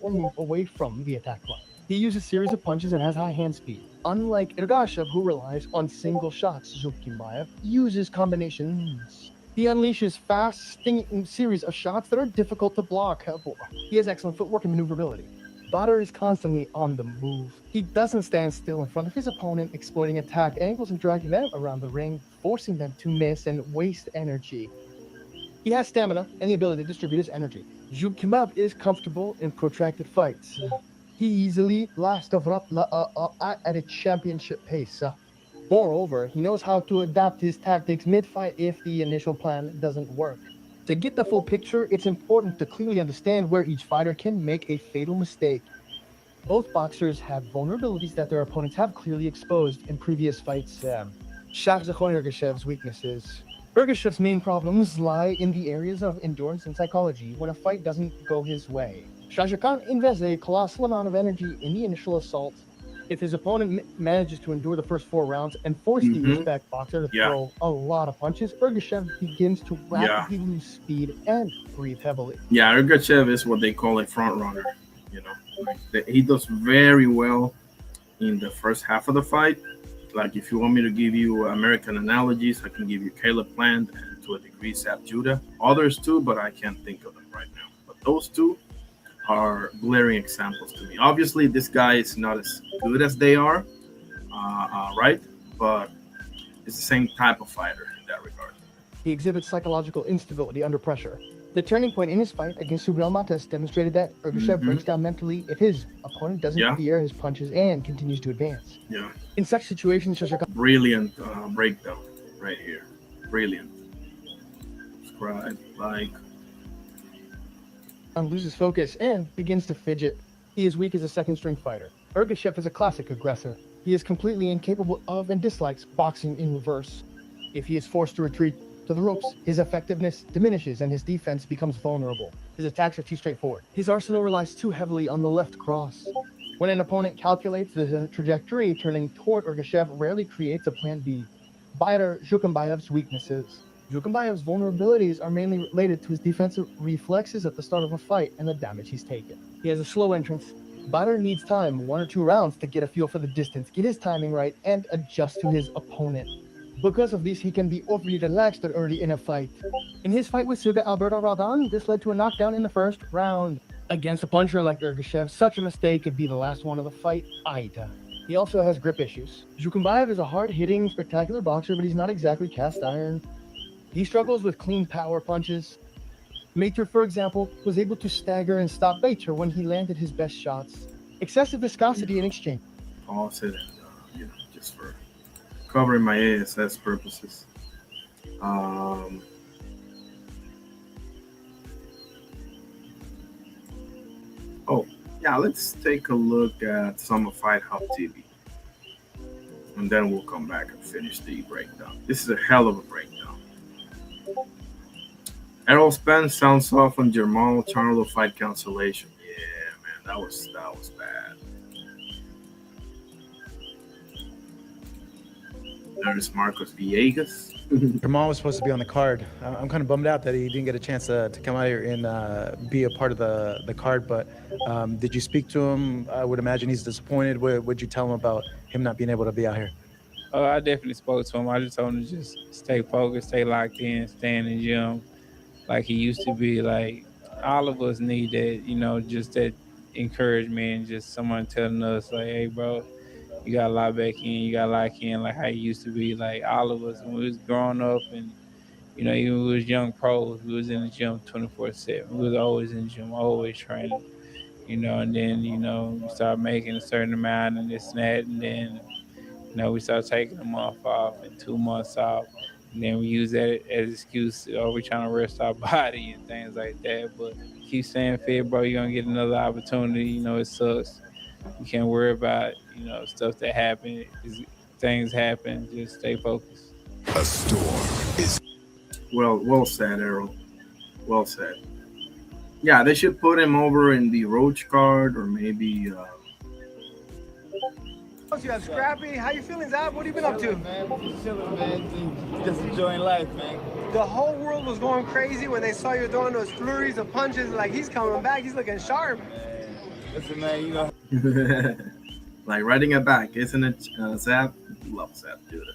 or move away from the attack line. He uses a series of punches and has high hand speed. Unlike Ergashev, who relies on single shots, Zhukimbayev uses combinations. He unleashes fast, stinging series of shots that are difficult to block. He has excellent footwork and maneuverability. Badr is constantly on the move. He doesn't stand still in front of his opponent, exploiting attack angles and dragging them around the ring, forcing them to miss and waste energy. He has stamina and the ability to distribute his energy. Zhukimbayev is comfortable in protracted fights. He easily lasts at a championship pace. Moreover, he knows how to adapt his tactics mid-fight if the initial plan doesn't work. To get the full picture, it's important to clearly understand where each fighter can make a fatal mistake. Both boxers have vulnerabilities that their opponents have clearly exposed in previous fights. Ergashev's weaknesses. Ergashev's main problems lie in the areas of endurance and psychology when a fight doesn't go his way. Shahjahan invests a colossal amount of energy in the initial assault. If his opponent manages to endure the first 4 rounds and force the Uzbek boxer to throw a lot of punches, Ergashev begins to rapidly lose speed and breathe heavily. Yeah, Ergashev is what they call a front runner. You know, he does very well in the first half of the fight. Like, if you want me to give you American analogies, I can give you Caleb Plant and to a degree Zab Judah. Others too, but I can't think of them right now. But those two are glaring examples to me. Obviously, this guy is not as good as they are, right? But it's the same type of fighter in that regard. He exhibits psychological instability under pressure. The turning point in his fight against Subriel Matas demonstrated that Ergashev breaks down mentally if his opponent doesn't fear his punches and continues to advance. Yeah. In such situations, brilliant breakdown right here. Brilliant. Subscribe, like. Loses focus and begins to fidget. He is weak as a second-string fighter. Ergashev is a classic aggressor. He is completely incapable of and dislikes boxing in reverse. If he is forced to retreat to the ropes, his effectiveness diminishes and his defense becomes vulnerable. His attacks are too straightforward. His arsenal relies too heavily on the left cross. When an opponent calculates the trajectory, turning toward Ergashev rarely creates a plan B. Badr Jukenbayev's weaknesses. Jukenbayev's vulnerabilities are mainly related to his defensive reflexes at the start of a fight and the damage he's taken. He has a slow entrance. Badr needs time, 1 or 2 rounds, to get a feel for the distance, get his timing right, and adjust to his opponent. Because of this, he can be overly relaxed early in a fight. In his fight with Suga Alberto Roldan, this led to a knockdown in the first round. Against a puncher like Ergashev, such a mistake could be the last one of the fight. Aita. He also has grip issues. Zhukumbayev is a hard-hitting, spectacular boxer, but he's not exactly cast iron. He struggles with clean power punches. Mater, for example, was able to stagger and stop Bater when he landed his best shots. Excessive viscosity in exchange. Pause it, just for covering my ASS purposes. Oh, yeah, let's take a look at some of Fight Hub TV. And then we'll come back and finish the breakdown. This is a hell of a breakdown. Errol Spence sounds off on Jamal Charlo fight cancellation. Yeah, man, that was bad. There's Marcos Villegas. Jamal was supposed to be on the card. I'm kind of bummed out that he didn't get a chance to come out here and be a part of the card. But did you speak to him? I would imagine he's disappointed. What would you tell him about him not being able to be out here? I definitely spoke to him. I just told him to just stay focused, stay locked in, stay in the gym like he used to be. Like, all of us need that, just that encouragement and just someone telling us, like, hey, bro, you got to lock back in, you got to lock in like how you used to be. Like, all of us, when we was growing up and, even when we was young pros, we was in the gym 24/7. We was always in the gym, always training, and then, we started making a certain amount and this and that, and then, we started taking a month off and 2 months off. And then we use that as an excuse, we're trying to rest our body and things like that. But keep staying fit, bro. You're going to get another opportunity. It sucks. You can't worry about, stuff that happen. Things happen. Just stay focused. A storm is... Well said, Errol. Well said. Yeah, they should put him over in the Roach card or maybe... You have Scrappy. How you feeling, Zab? What have you been up to? Man, just chilling, man. Just enjoying life, man. The whole world was going crazy when they saw you throwing those flurries of punches. Like, he's coming back. He's looking sharp. Listen, man, like riding it back, isn't it, Zab? Love Zab, dude.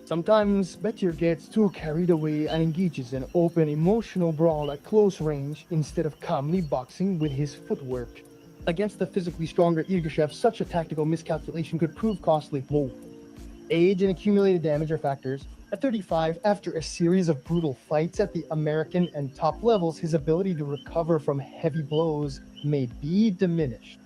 Sometimes Betir gets too carried away and engages in open emotional brawl at close range instead of calmly boxing with his footwork. Against the physically stronger Irgashev, such a tactical miscalculation could prove costly. Age and accumulated damage are factors. At 35, after a series of brutal fights at the American and top levels, his ability to recover from heavy blows may be diminished.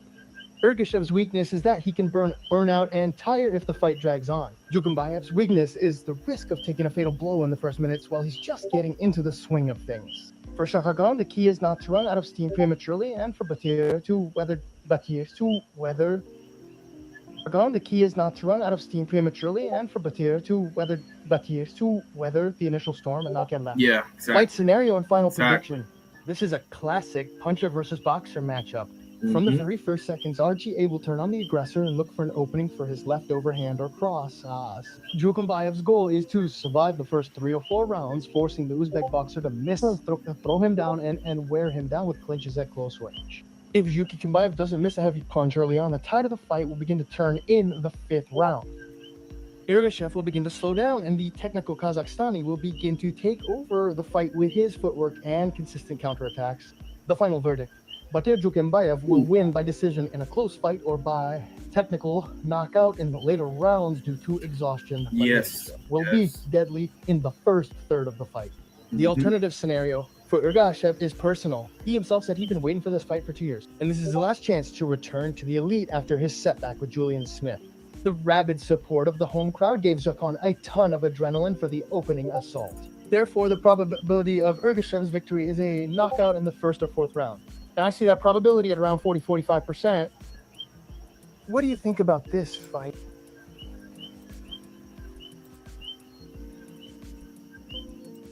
Ergashev's weakness is that he can burn out and tire if the fight drags on. Zhukumbayev's weakness is the risk of taking a fatal blow in the first minutes while he's just getting into the swing of things. For Shahagan, the key is not to run out of steam prematurely, and for Batir to weather the initial storm and not get left. Yeah, exactly. Fight scenario and final prediction. This is a classic puncher versus boxer matchup. From the very first seconds, RGA will turn on the aggressor and look for an opening for his left overhand or cross. Zhukumbayev's goal is to survive the first 3 or 4 rounds, forcing the Uzbek boxer to miss, throw him down, and wear him down with clinches at close range. If Zhukumbayev doesn't miss a heavy punch early on, the tide of the fight will begin to turn in the 5th round. Ergashev will begin to slow down, and the technical Kazakhstani will begin to take over the fight with his footwork and consistent counterattacks. The final verdict: Batir Zhukumbayev will win by decision in a close fight or by technical knockout in the later rounds due to exhaustion. Yes. Will be deadly in the first third of the fight. The alternative scenario for Ergashev is personal. He himself said he'd been waiting for this fight for 2 years, and this is his last chance to return to the elite after his setback with Julian Smith. The rabid support of the home crowd gave Zhukan a ton of adrenaline for the opening assault. Therefore, the probability of Ergashev's victory is a knockout in the 1st or 4th round. And I see that probability at around 40-45%. What do you think about this fight?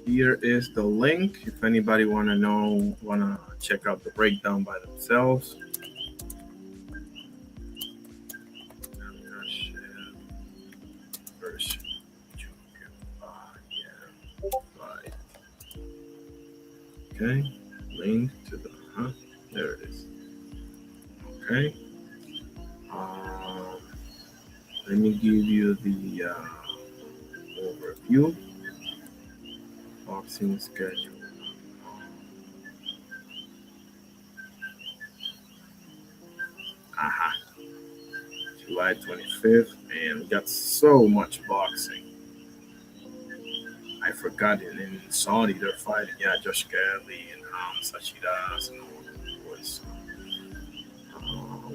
Here is the link. If anybody wanna check out the breakdown by themselves. Okay, link to the there it is. Okay, Let me give you the overview. Boxing schedule. Aha. July 25th. Man, we got so much boxing. I forgot in Saudi they're fighting. Yeah, Josh Kelly and Sachidas and all those boys.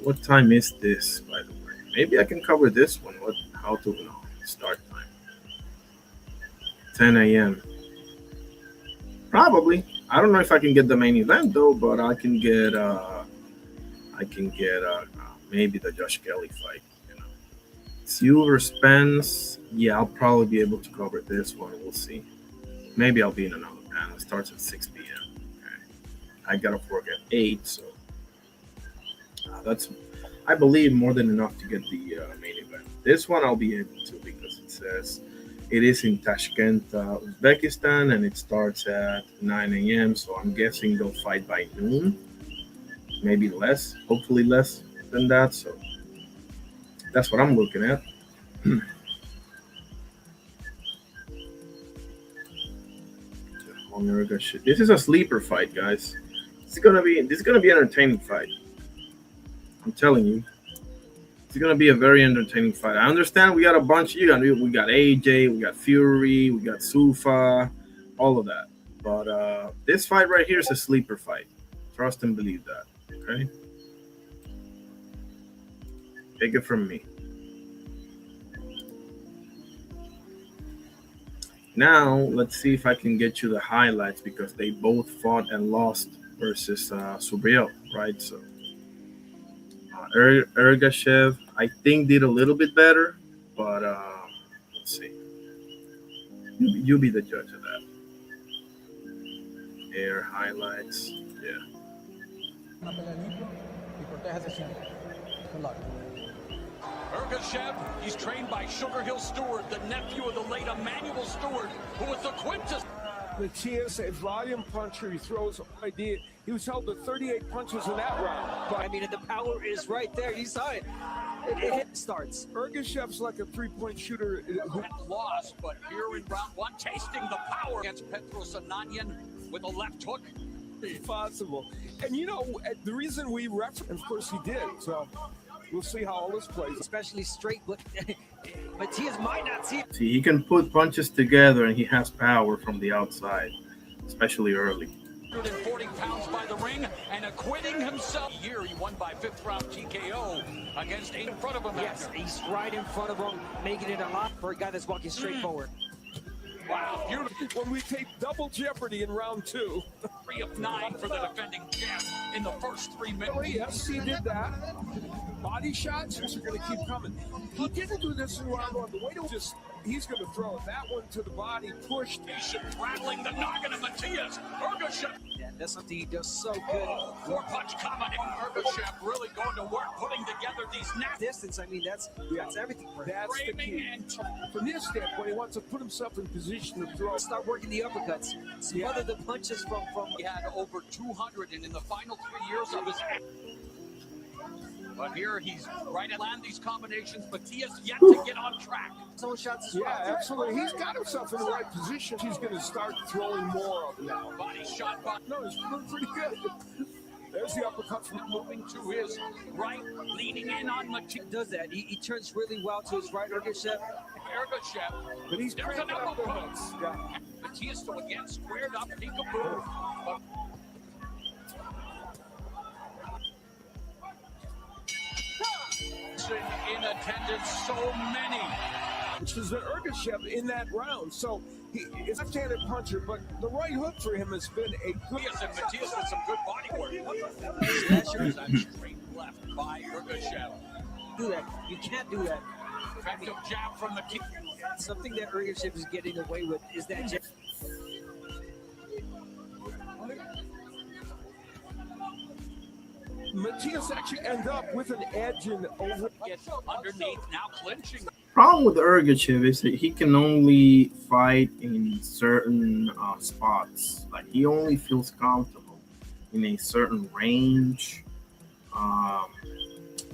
What time is this, by the way? Maybe I can cover this one. How to know? Start time. 10 a.m. Probably. I don't know if I can get the main event though, but I can get maybe the Josh Kelly fight. Tszyu or Spence. Yeah, I'll probably be able to cover this one. We'll see. Maybe I'll be in another panel. It starts at 6 p.m. Okay. I got off work at 8, so that's, I believe, more than enough to get the main event. This one I'll be able to because it says it is in Tashkent, Uzbekistan, and it starts at 9 a.m. So I'm guessing they'll fight by noon, maybe less, hopefully less than that. So that's what I'm looking at. This is a sleeper fight, guys. This is gonna be an entertaining fight. I'm telling you, it's gonna be a very entertaining fight. I understand we got a bunch. We got AJ, we got Fury, we got Sufa, all of that. But this fight right here is a sleeper fight. Trust and believe that. Okay, take it from me. Now, let's see if I can get you the highlights because they both fought and lost versus Subriel, right? So, Ergashev, I think, did a little bit better, but let's see. You be the judge of that. Air highlights, yeah. Ergashev, he's trained by Sugar Hill Stewart, the nephew of the late Emmanuel Stewart, who was the quintessential. Matias, a volume puncher, he throws idea. He was held to 38 punches in that round. But I mean, the power is right there. You saw it. It starts. Ergashev's like a three-point shooter who lost, but here in round one, tasting the power against Petros Ananyan with a left hook. Possible. And you know, the reason we referenced, of course he did, so we'll see how all this plays. Especially straight, but Matias might not see it. See, he can put punches together and he has power from the outside, especially early. 140 pounds by the ring and acquitting himself. Here he won by 5th round TKO against 8 in front of him. Yes, he's right in front of him, making it a lot for a guy that's walking straight forward. Wow, when we take double jeopardy in round 2. 3 of 9 for the defending champ in the first 3 minutes. Yes, he did that. Body shots are going to keep coming. He didn't do this in round 1. The way to just, he's going to throw that one to the body, pushed. Rattling the noggin of Matias. Ergashev. Yeah, that's something he does so good. 4-punch coming. Ergashev really going to work, putting together these distance. I mean, that's everything for him. That's the key. From his standpoint, he wants to put himself in position to throw. Start working the uppercuts. Smother the punches from. He had over 200, and in the final 3 years of his. But here he's right to land these combinations. Matias yet to get on track. Some shots as well. Yeah, absolutely. He's got himself in the right position. He's going to start throwing more of them now. Body shot, but no, he's doing pretty good. There's the uppercut from moving to his right, leaning in on Matias. Does that? He turns really well to his right, Ergashev. But he's there's another punch. Yeah. Matias to again squared up, peekaboo. But in attendance, so many. Which is an Ergashev in that round. So he's a left-handed puncher, but the right hook for him has been a good. Yes, and Matias with some good body work. Slashes and straight left by Ergashev. Do that. You can't do that. Effective jab from Matias. Something that Ergashev is getting away with is that jab. Matias actually ends up with an edge and over. Gets underneath, now clinching. Problem with Ergashev is that he can only fight in certain spots. Like he only feels comfortable in a certain range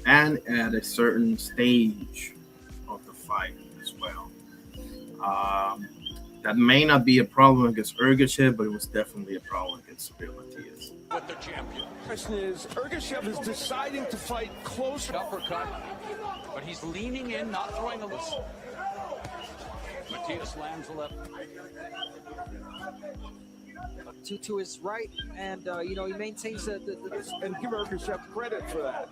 and at a certain stage fight as well. That may not be a problem against Ergashev, but it was definitely a problem against Subriel Matias. With the champion. The question is, Ergashev is deciding to fight closer. Uppercut, but he's leaning in, not throwing a little. Matias lands the left. To his right, and you know, he maintains the and give Ergashev credit for that.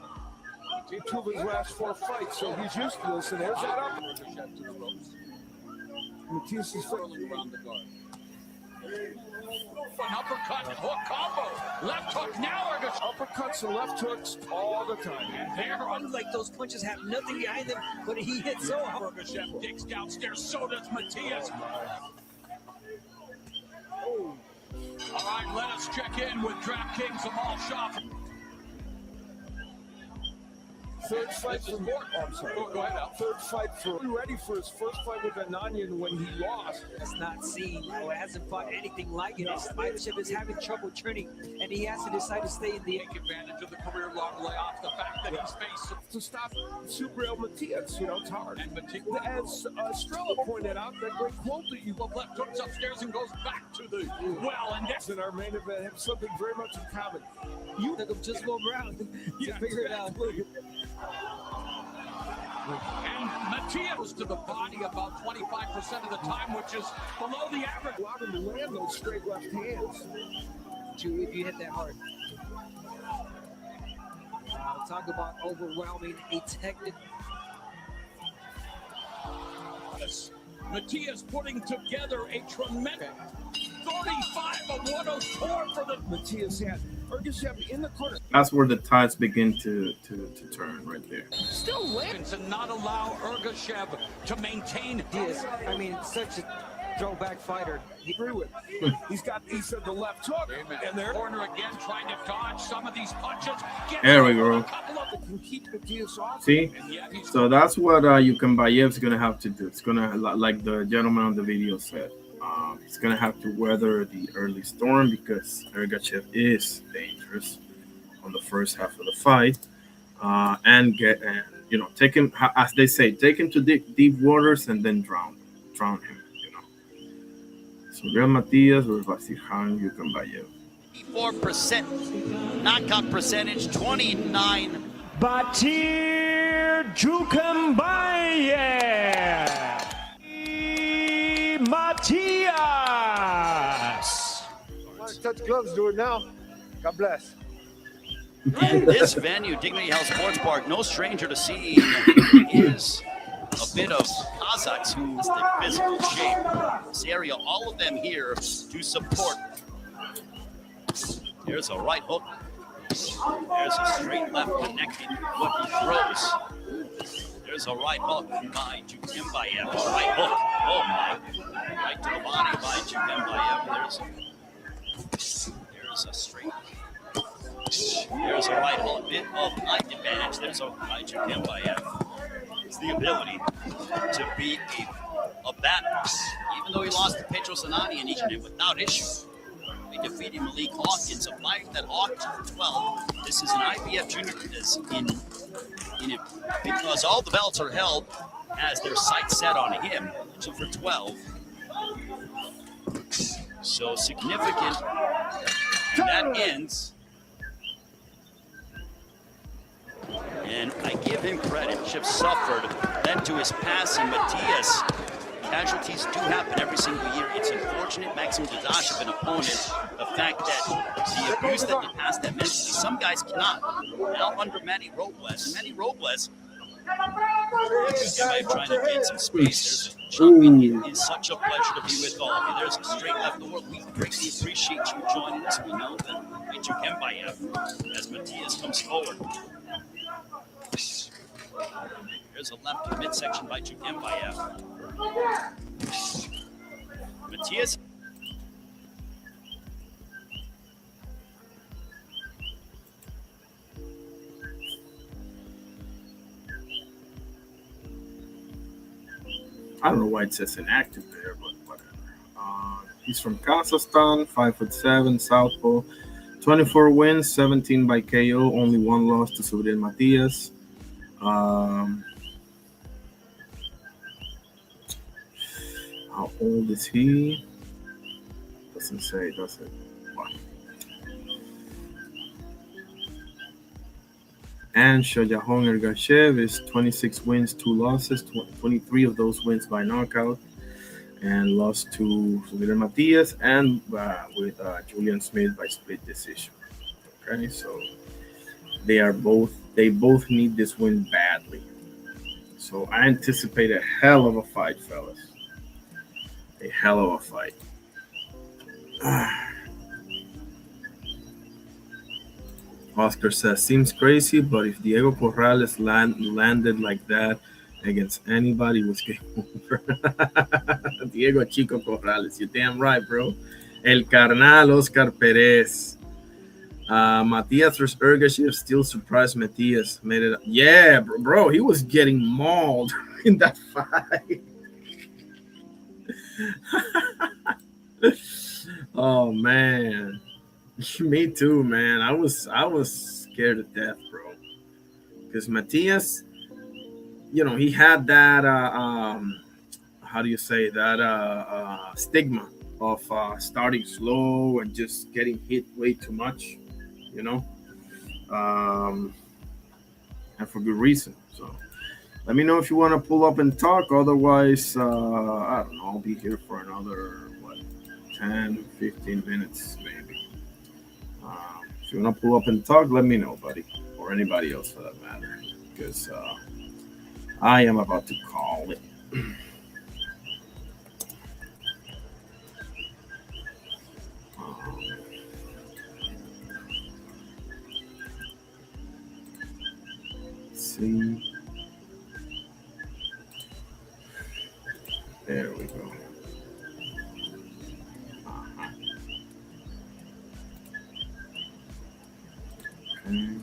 2 of his last 4 fights, so he's used to this. And there's that up. Ergashev to the ropes. Matias is falling around the guard. An uppercut, hook combo, left hook now. Uppercuts and left hooks all the time. And there, like those punches have nothing behind them, but he hits so hard. Ergashev digs downstairs, so does Matias. All right, let us check in with DraftKings Amal Shop. Third fight for I'm sorry. Go ahead. Third fight for ready for his first fight with Ananyan when he lost. Has not seen or hasn't fought anything like it. His fightership is having trouble turning, and he has to decide to stay in the take advantage of the career-long layoff. The fact that he's faced to stop Subriel Matias, you know, it's hard. And Matias, as Strella pointed out, that great quote that you left hooks upstairs and goes back to the well, and that's in our main event have something very much in common. You just go around to figure it out. And Matias to the body about 25% of the time, which is below the average. Allow him to land those straight left hands. If you hit that hard. Talk about overwhelming a technique. Matias putting together a tremendous 35 of 104 for the Matias had Ergashev in the corner. That's where the tides begin to turn right there. Still lands and not allow Ergashev to maintain his. I mean, such a throwback fighter. He threw it. He said the left hook, and their corner again trying to dodge some of these punches. There we go. See, so that's what Yukambayev's gonna have to do. It's gonna, like the gentleman on the video said, he's gonna have to weather the early storm because Ergashev is dangerous on the first half of the fight, and take him, as they say, take him to deep waters and then drown him. So Real Matias versus Vasirhan Yukambayev. 4% knockout percentage, 29. Batir Yukambayev. Matias. Touch gloves, do it now. God bless. And this venue, Dignity Health Sports Park, no stranger to seeing is a bit of Kazakhs who's the physical shape. This area, all of them here to support. There's a right hook. There's a straight left connecting what he throws. There's a right hook by Yukambayev. Right hook. Oh my. Right to the body by Yukambayev. There's a straight. There's a right hook. Bit of height advantage. There's a by Yukambayev. It's the ability to be a bat. Even though he lost to Pedro Sanani and he can without issue. They defeated Malik Hawkins, a fight that Hawkins for 12. This is an IBF junior in it because all the belts are held as their sights set on him. So for 12. So significant. And that ends. And I give him credit. Chip suffered, led to his passing. Matias, casualties do happen every single year. It's unfortunate. Maxim Dadashev, an opponent, the fact that the abuse that he passed that mentally, some guys cannot. Now under Manny Robles. Manny Robles, trying to gain some space. It is such a pleasure to be with all of you. There's a straight left door. We greatly appreciate you joining us. We know that Yukambayev as Matias comes forward. There's a left to midsection by Yukambayev. Matias. I don't know why it says inactive there, but whatever. He's from Kazakhstan, 5'7", southpaw, 24 wins, 17 by KO, only one loss to Subriel Matias. How old is he? Doesn't say, does it? Wow. And Shojahong Ergashev is 26 wins, 2 losses, 23 of those wins by knockout, and lost to Sulider Matias and with Julian Smith by split decision. Okay, so they both need this win badly. So I anticipate a hell of a fight, fellas. A hell of a fight. Oscar says, seems crazy, but if Diego Corrales landed like that against anybody, it was game over. Diego Chico Corrales, you're damn right, bro. El Carnal, Oscar Perez. Matias versus Ergashev still surprised Matias. Made it. Yeah, bro, he was getting mauled in that fight. Oh man, me too, man. I was scared to death, bro. Because Matias, he had that how do you say that stigma of starting slow and just getting hit way too much, and for good reason. So let me know if you want to pull up and talk. Otherwise, I don't know. I'll be here for another 10, 15 minutes maybe. If you want to pull up and talk, let me know, buddy, or anybody else for that matter, because I am about to call it. See. There we go. Okay.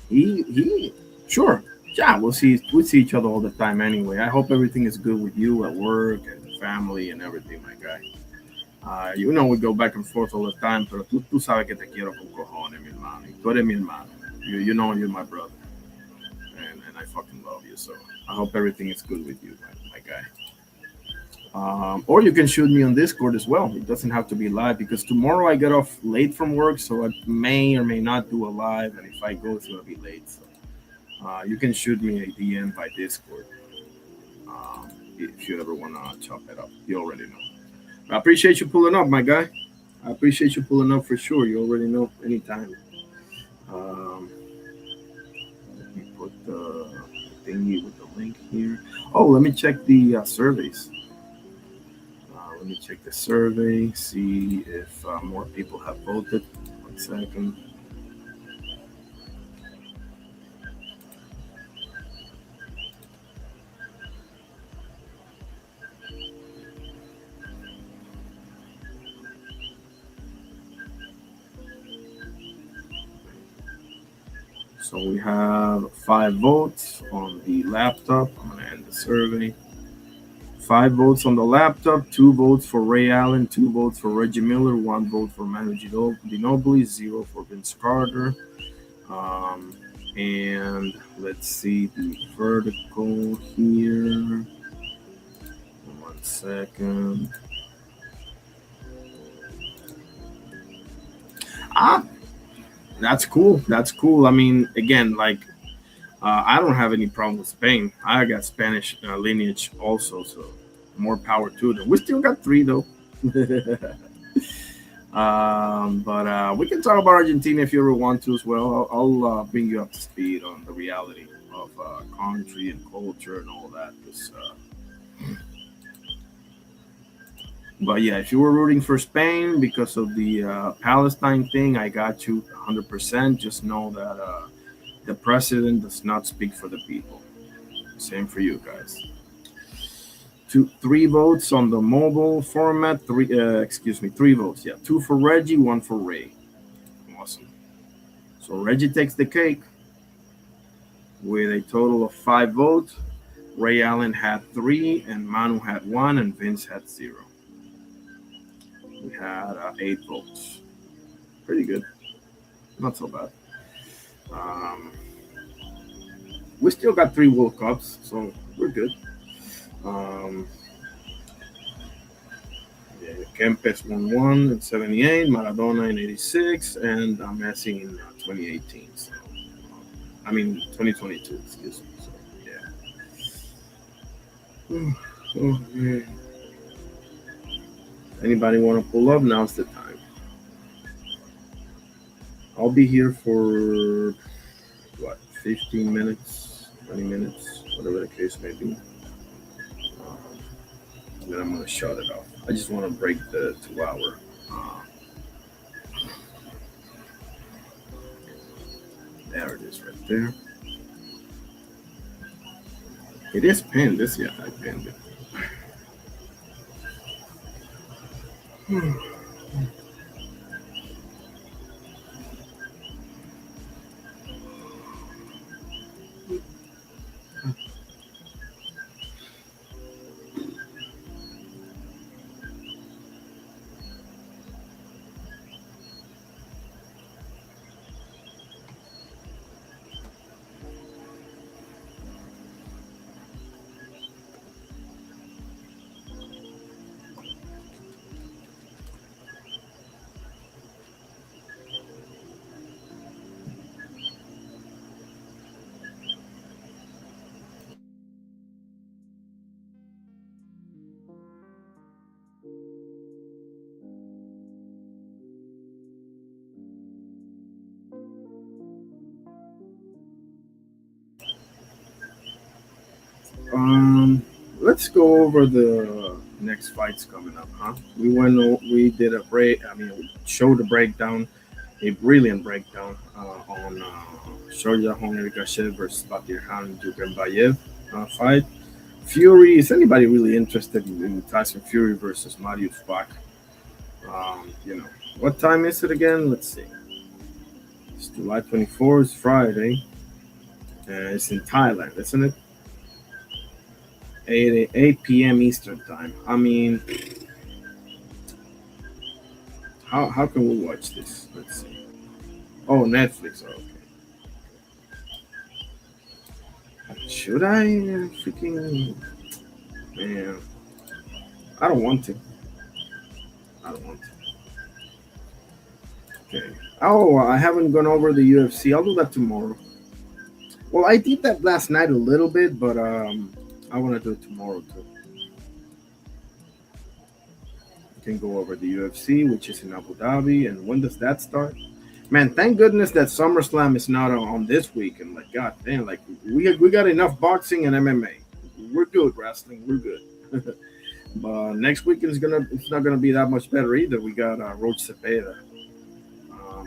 He sure. Yeah, we'll see each other all the time anyway. I hope everything is good with you at work and family and everything, my guy. We go back and forth all the time, pero tú sabes que te quiero con cojones, mi hermano. Y tú eres mi hermano. You know you're my brother. And I fucking love you. So I hope everything is good with you, my guy. Or you can shoot me on Discord as well. It doesn't have to be live because tomorrow I get off late from work, so I may or may not do a live. And if I go, it's gonna be late. So you can shoot me a DM by Discord if you ever wanna chop it up. You already know. I appreciate you pulling up, my guy. I appreciate you pulling up for sure. You already know anytime. Let me put the thingy with the link here. Oh, let me check the surveys. Let me check the survey, see if more people have voted. 1 second. So we have 5 votes on the laptop. I'm going to end the survey. 5 votes on the laptop, 2 votes for Ray Allen, 2 votes for Reggie Miller, 1 vote for Manu Ginobili, 0 for Vince Carter. And let's see the vertical here. 1 second. That's cool. That's cool. I mean, again, I don't have any problem with Spain. I got Spanish lineage also, so more power to them. We still got 3 though. But we can talk about Argentina if you ever want to as well. I'll bring you up to speed on the reality of country and culture and all that. But yeah, if you were rooting for Spain because of the Palestine thing, I got you 100%. Just know that the president does not speak for the people. Same for you guys. 3 votes on the mobile format. 3 votes. Yeah, 2 for Reggie, 1 for Ray. Awesome. So Reggie takes the cake with a total of 5 votes. Ray Allen had 3, and Manu had 1, and Vince had 0. We had 8 votes. Pretty good. Not so bad. We still got 3 World Cups, so we're good. Kempes won in 78, Maradona in 86, and Messi in 2018. So, 2022, excuse me. So, yeah. Okay. Anybody want to pull up? Now's the time. I'll be here for 15 minutes, 20 minutes, whatever the case may be. And then I'm going to shut it off. I just want to break the 2-hour. There it is right there. It is pinned. I pinned it. Let's go over the next fights coming up, huh? We did a showed a breakdown, a brilliant breakdown on Shoya Honrikashev versus Batirhan Duganbayev fight. Fury, is anybody really interested in Tyson Fury versus Mariusz Bach? What time is it again? Let's see. It's July 24th, it's Friday. It's in Thailand, isn't it? 8 p.m. Eastern time. How can we watch this? Let's see. Oh, Netflix. Oh, okay. Should I freaking... Man, I don't want to. Okay. Oh, I haven't gone over the UFC. I'll do that tomorrow. Well, I did that last night a little bit, but I want to do it tomorrow too. We can go over the UFC, which is in Abu Dhabi, and when does that start? Man, thank goodness that SummerSlam is not on this week. And like, god damn, like we got enough boxing and MMA. We're good wrestling. We're good. But next week it's not gonna be that much better either. We got Roach Cepeda.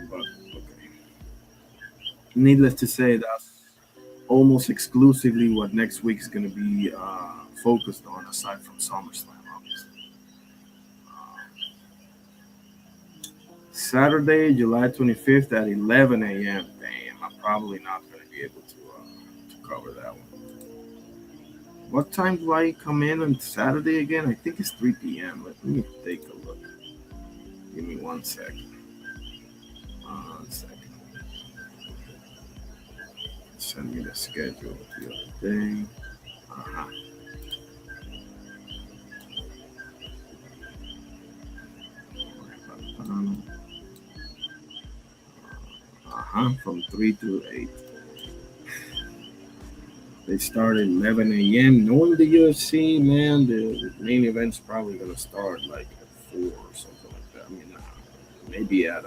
But okay. Needless to say, that's almost exclusively what next week is going to be focused on, aside from SummerSlam, obviously. Saturday, July 25th at 11 a.m. Damn, I'm probably not going to be able to cover that one. What time do I come in on Saturday again? I think it's 3 p.m. Let me take a look. Give me 1 second. 1 second. Send me the schedule the other day. From 3 to 8. They start at 11 a.m. Knowing the UFC, man, the main event's probably going to start like at 4 or something like that. Maybe at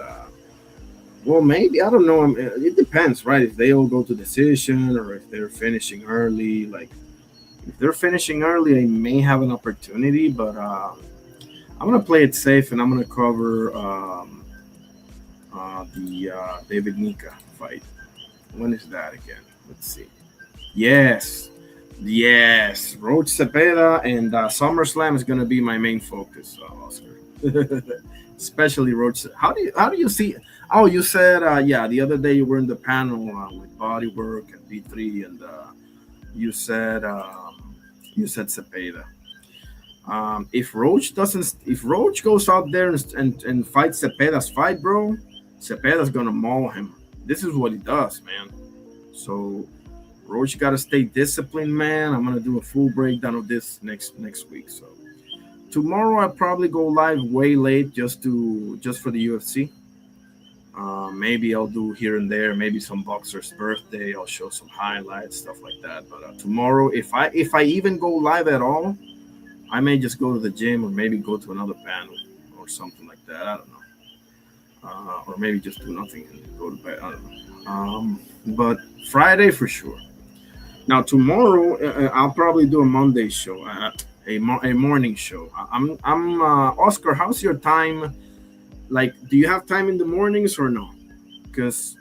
well, maybe, I don't know. It depends, right? If they all go to decision or if they're finishing early. Like, if they're finishing early, I may have an opportunity, but I'm going to play it safe and I'm going to cover the David Nika fight. When is that again? Let's see. Yes. Roach Cepeda and SummerSlam is going to be my main focus, Oscar. Especially Roach. How do you see? Oh, you said the other day you were in the panel with Bodywork and B3, and you said Cepeda. If Roach goes out there and fights Cepeda's fight, bro, Cepeda's gonna maul him. This is what he does, man. So Roach got to stay disciplined, man. I'm gonna do a full breakdown of this next week. So tomorrow I'll probably go live way late just for the UFC. Maybe I'll do here and there, maybe some boxer's birthday. I'll show some highlights, stuff like that. But tomorrow, if I even go live at all, I may just go to the gym or maybe go to another panel or something like that. I don't know. Or maybe just do nothing and go to bed. I don't know. But Friday for sure. Now tomorrow, I'll probably do a Monday show, a morning show. I'm Oscar. How's your time? Like, do you have time in the mornings or no? Because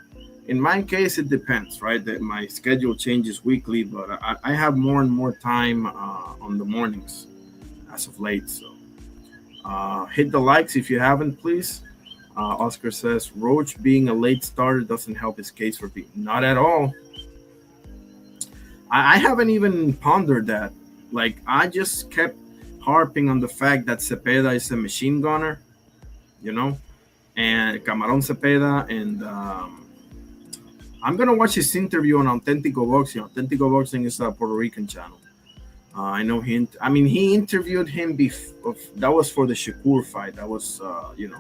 in my case, it depends, right? That my schedule changes weekly, but I have more and more time on the mornings as of late. So hit the likes if you haven't, please. Oscar says Roach being a late starter doesn't help his case for being not at all. I haven't even pondered that. Like, I just kept harping on the fact that Cepeda is a machine gunner, you know, and Camarón Cepeda, and I'm gonna watch his interview on Auténtico Boxing. Auténtico Boxing is a Puerto Rican channel. I know he interviewed him before. That was for the Shakur fight. That was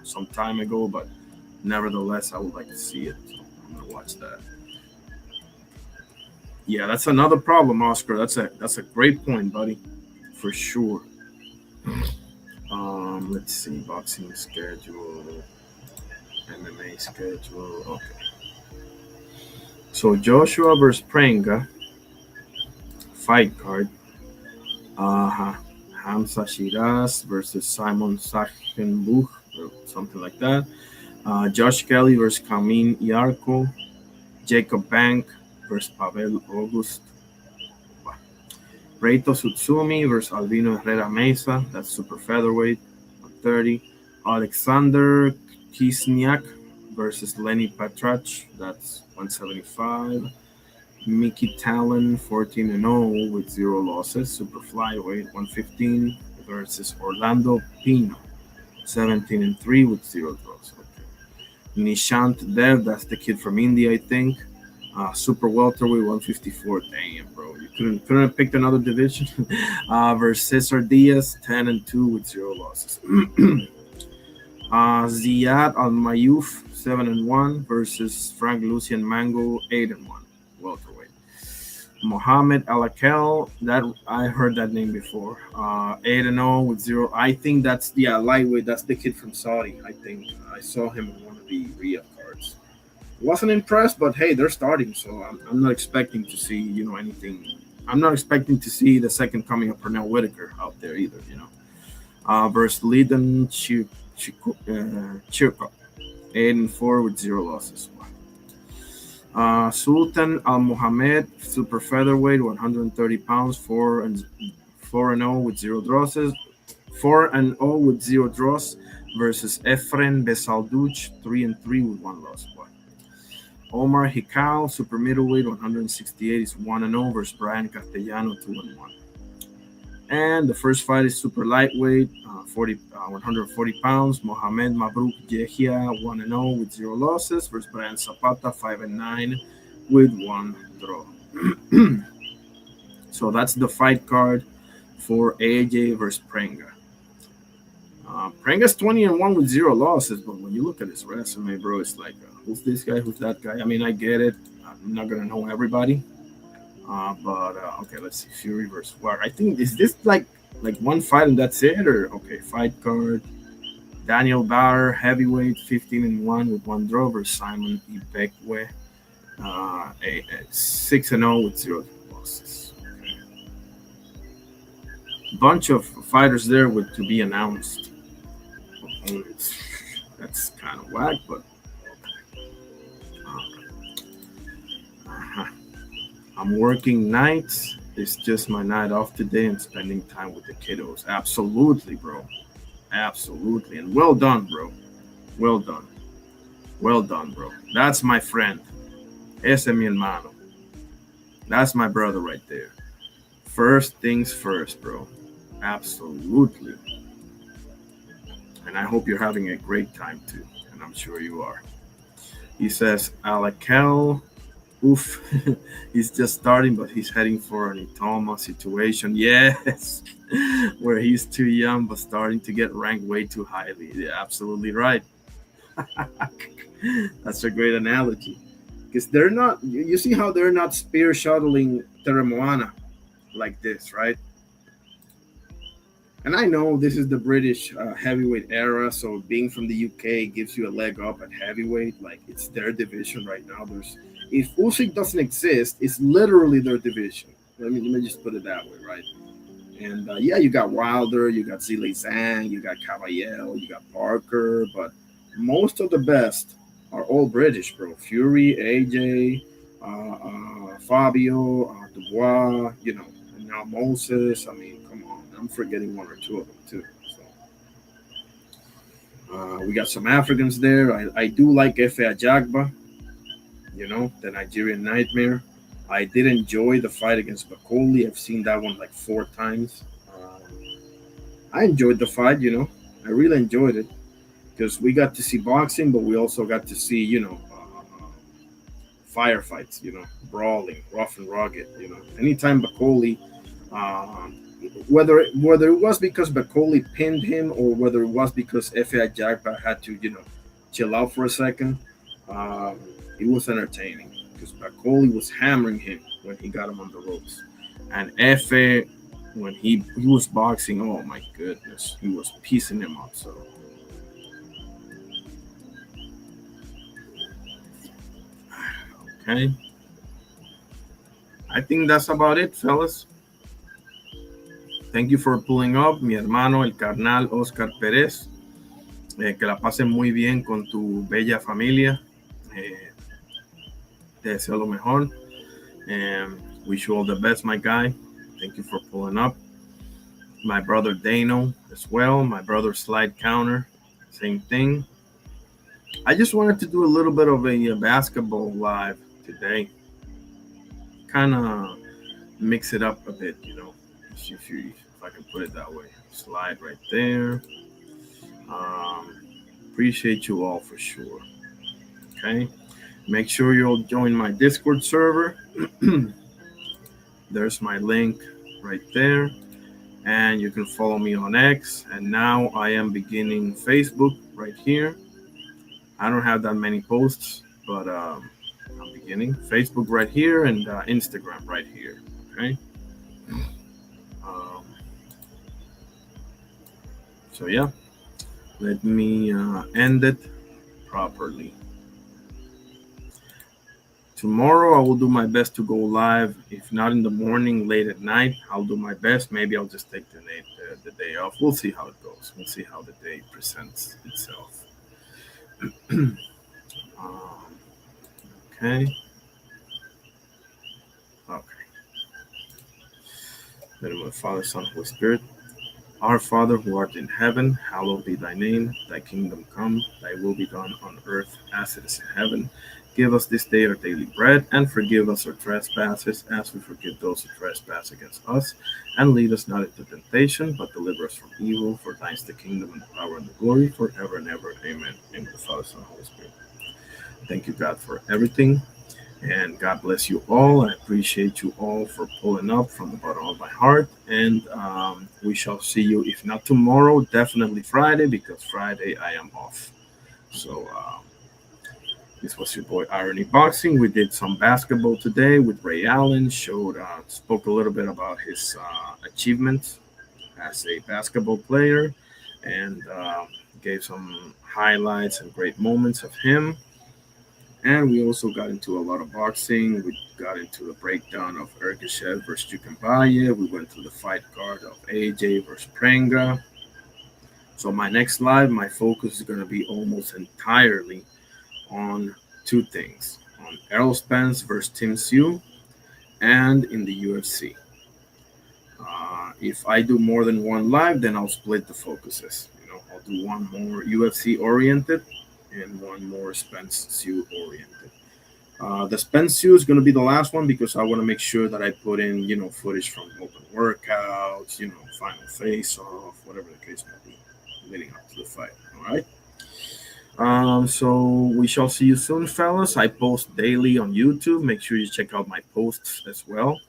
some time ago, but nevertheless, I would like to see it. So I'm gonna watch that. Yeah, that's another problem, Oscar. That's a great point, buddy, for sure. Let's see, boxing schedule, MMA schedule. Okay. So Joshua versus Prenga fight card. Hamza Shiraz versus Simon Sachenbuch or something like that. Josh Kelly versus Kamin Yarko. Jacob Bank versus Pavel August. Reito Tsutsumi versus Albino Herrera Mesa. That's super featherweight, 130. Alexander Kisniak versus Lenny Patrach. That's 175. Mickey Talon, 14-0 with 0 losses. Super flyweight, 115 versus Orlando Pino, 17-3 with 0 draws. Okay. Nishant Dev, that's the kid from India, I think. Super welterweight, 154. Damn, bro, you couldn't have picked another division. Versus Cesar Diaz, 10-2 with 0 losses. Ziad Al Mayouf, 7-1 versus Frank Lucian Mango, 8-1 welterweight. Mohamed Alakel, that I heard that name before. 8-0 with 0. I think that's lightweight. That's the kid from Saudi. I think I saw him in one of the Riyadh cards. Wasn't impressed, but hey, they're starting, so I'm not expecting to see anything. I'm not expecting to see the second coming of Pernell Whitaker out there either. Versus Lydon Chirko, 8-4 with 0 losses. Sultan Al Mohamed, super featherweight, 130 pounds, 4-0 with 0 draws. 4-0 with 0 draws versus Efren Besaldouch, 3-3 with 1 loss. Omar Hikal, super middleweight, 168 is 1-0 versus Brian Castellano, 2-1. And the first fight is super lightweight, 140 pounds. Mohamed Mabruk Yehia, 1-0 with 0 losses versus Brian Zapata, 5-9 with 1 draw. So that's the fight card for AJ versus Prenga. Prenga's 20-1 with 0 losses, but when you look at his resume, bro, it's like, who's this guy? Who's that guy? I mean, I get it. I'm not gonna know everybody. Okay, let's see. Fury versus War. I think, is this like one fight and that's it? Or okay, fight card. Daniel Bauer, heavyweight, 15-1 with 1 draw versus Simon Ibekwe, 6-0 with 0 losses. Okay. Bunch of fighters there to be announced. That's kind of whack, but I'm working nights. It's just my night off today and spending time with the kiddos. Absolutely, bro. Absolutely. And well done, bro. Well done. Well done, bro. That's my friend. Ese mi hermano. That's my brother right there. First things first, bro. Absolutely. And I hope you're having a great time too. And I'm sure you are. He says, Alakel Oof, he's just starting, but he's heading for an Itama situation. Yes, where he's too young, but starting to get ranked way too highly. Yeah, absolutely right. That's a great analogy. Because they're not, you see how they're not spear shuttling Terramoana like this, right? And I know this is the British heavyweight era, so being from the UK gives you a leg up at heavyweight. Like it's their division right now. If Usyk doesn't exist, it's literally their division. Let me just put it that way, right? And yeah, you got Wilder, you got Zhilei Zhang, you got Caballero, you got Parker, but most of the best are all British, bro. Fury, AJ, Fabio, Dubois, and now Moses. I mean, come on, I'm forgetting one or two of them too. So we got some Africans there. I do like Efe Ajagba, the Nigerian Nightmare. I did enjoy the fight against Bakoli. I've seen that one like 4 times. I enjoyed the fight, I really enjoyed it because we got to see boxing, but we also got to see, firefights, brawling, rough and rugged, Anytime Bakoli, whether it was because Bakoli pinned him or whether it was because Efe Ajagba had to, chill out for a second, it was entertaining because Bakoli was hammering him when he got him on the ropes. And Efe, when he was boxing, oh my goodness, he was piecing him up. So okay, I think that's about it, fellas. Thank you for pulling up, mi hermano, el carnal Oscar Pérez. Que la pasen muy bien con tu bella familia. Te deseo lo mejor. And wish you all the best, my guy. Thank you for pulling up. My brother Dano as well. My brother Slide Counter, same thing. I just wanted to do a little bit of a basketball live today. Kind of mix it up a bit, if I can put it that way. Slide right there. Appreciate you all for sure. Okay. Make sure you'll join my Discord server. There's my link right there. And you can follow me on X. And now I am beginning Facebook right here. I don't have that many posts, but I'm beginning Facebook right here and Instagram right here. Okay. So yeah, let me end it properly. Tomorrow I will do my best to go live. If not in the morning, late at night, I'll do my best. Maybe I'll just take the day off. We'll see how it goes. We'll see how the day presents itself. Okay. In the name of the Father, Son, Holy Spirit. Our Father who art in heaven, hallowed be thy name. Thy kingdom come, thy will be done on earth as it is in heaven. Give us this day our daily bread, and forgive us our trespasses as we forgive those who trespass against us. And lead us not into temptation, but deliver us from evil. For thine is the kingdom and the power and the glory forever and ever. Amen. In the Father, Son, Holy Spirit. Thank you, God, for everything. And God bless you all. I appreciate you all for pulling up from the bottom of my heart. And we shall see you, if not tomorrow, definitely Friday, because Friday I am off. So this was your boy Irony Boxing. We did some basketball today with Ray Allen. Spoke a little bit about his achievements as a basketball player, and gave some highlights and great moments of him. And we also got into a lot of boxing. We got into the breakdown of Ergashev versus Jukenbayev. We went through the fight card of AJ versus Prenga. So my next live, my focus is going to be almost entirely on two things. On Errol Spence versus Spence Tszyu and in the UFC. If I do more than one live, then I'll split the focuses. I'll do one more UFC oriented and one more Spence Tszyu oriented. The Spence Tszyu is going to be the last one because I want to make sure that I put in, footage from open workouts, final face off, whatever the case may be, leading up to the fight. All right. So we shall see you soon, fellas. I post daily on YouTube. Make sure you check out my posts as well.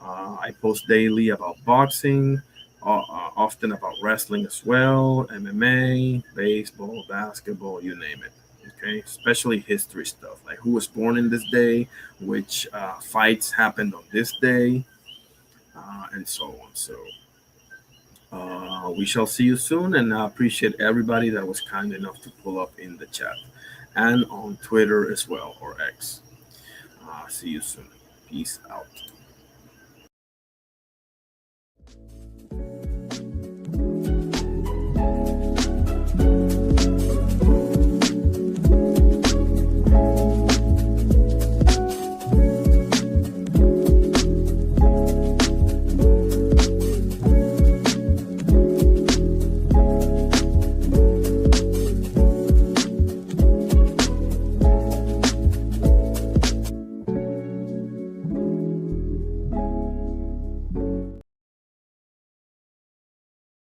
I post daily about boxing, often about wrestling as well, MMA, baseball, basketball, you name it. Okay, especially history stuff like who was born in this day, which fights happened on this day, and so on. So we shall see you soon, and I appreciate everybody that was kind enough to pull up in the chat and on Twitter as well, or X. See you soon. Peace out.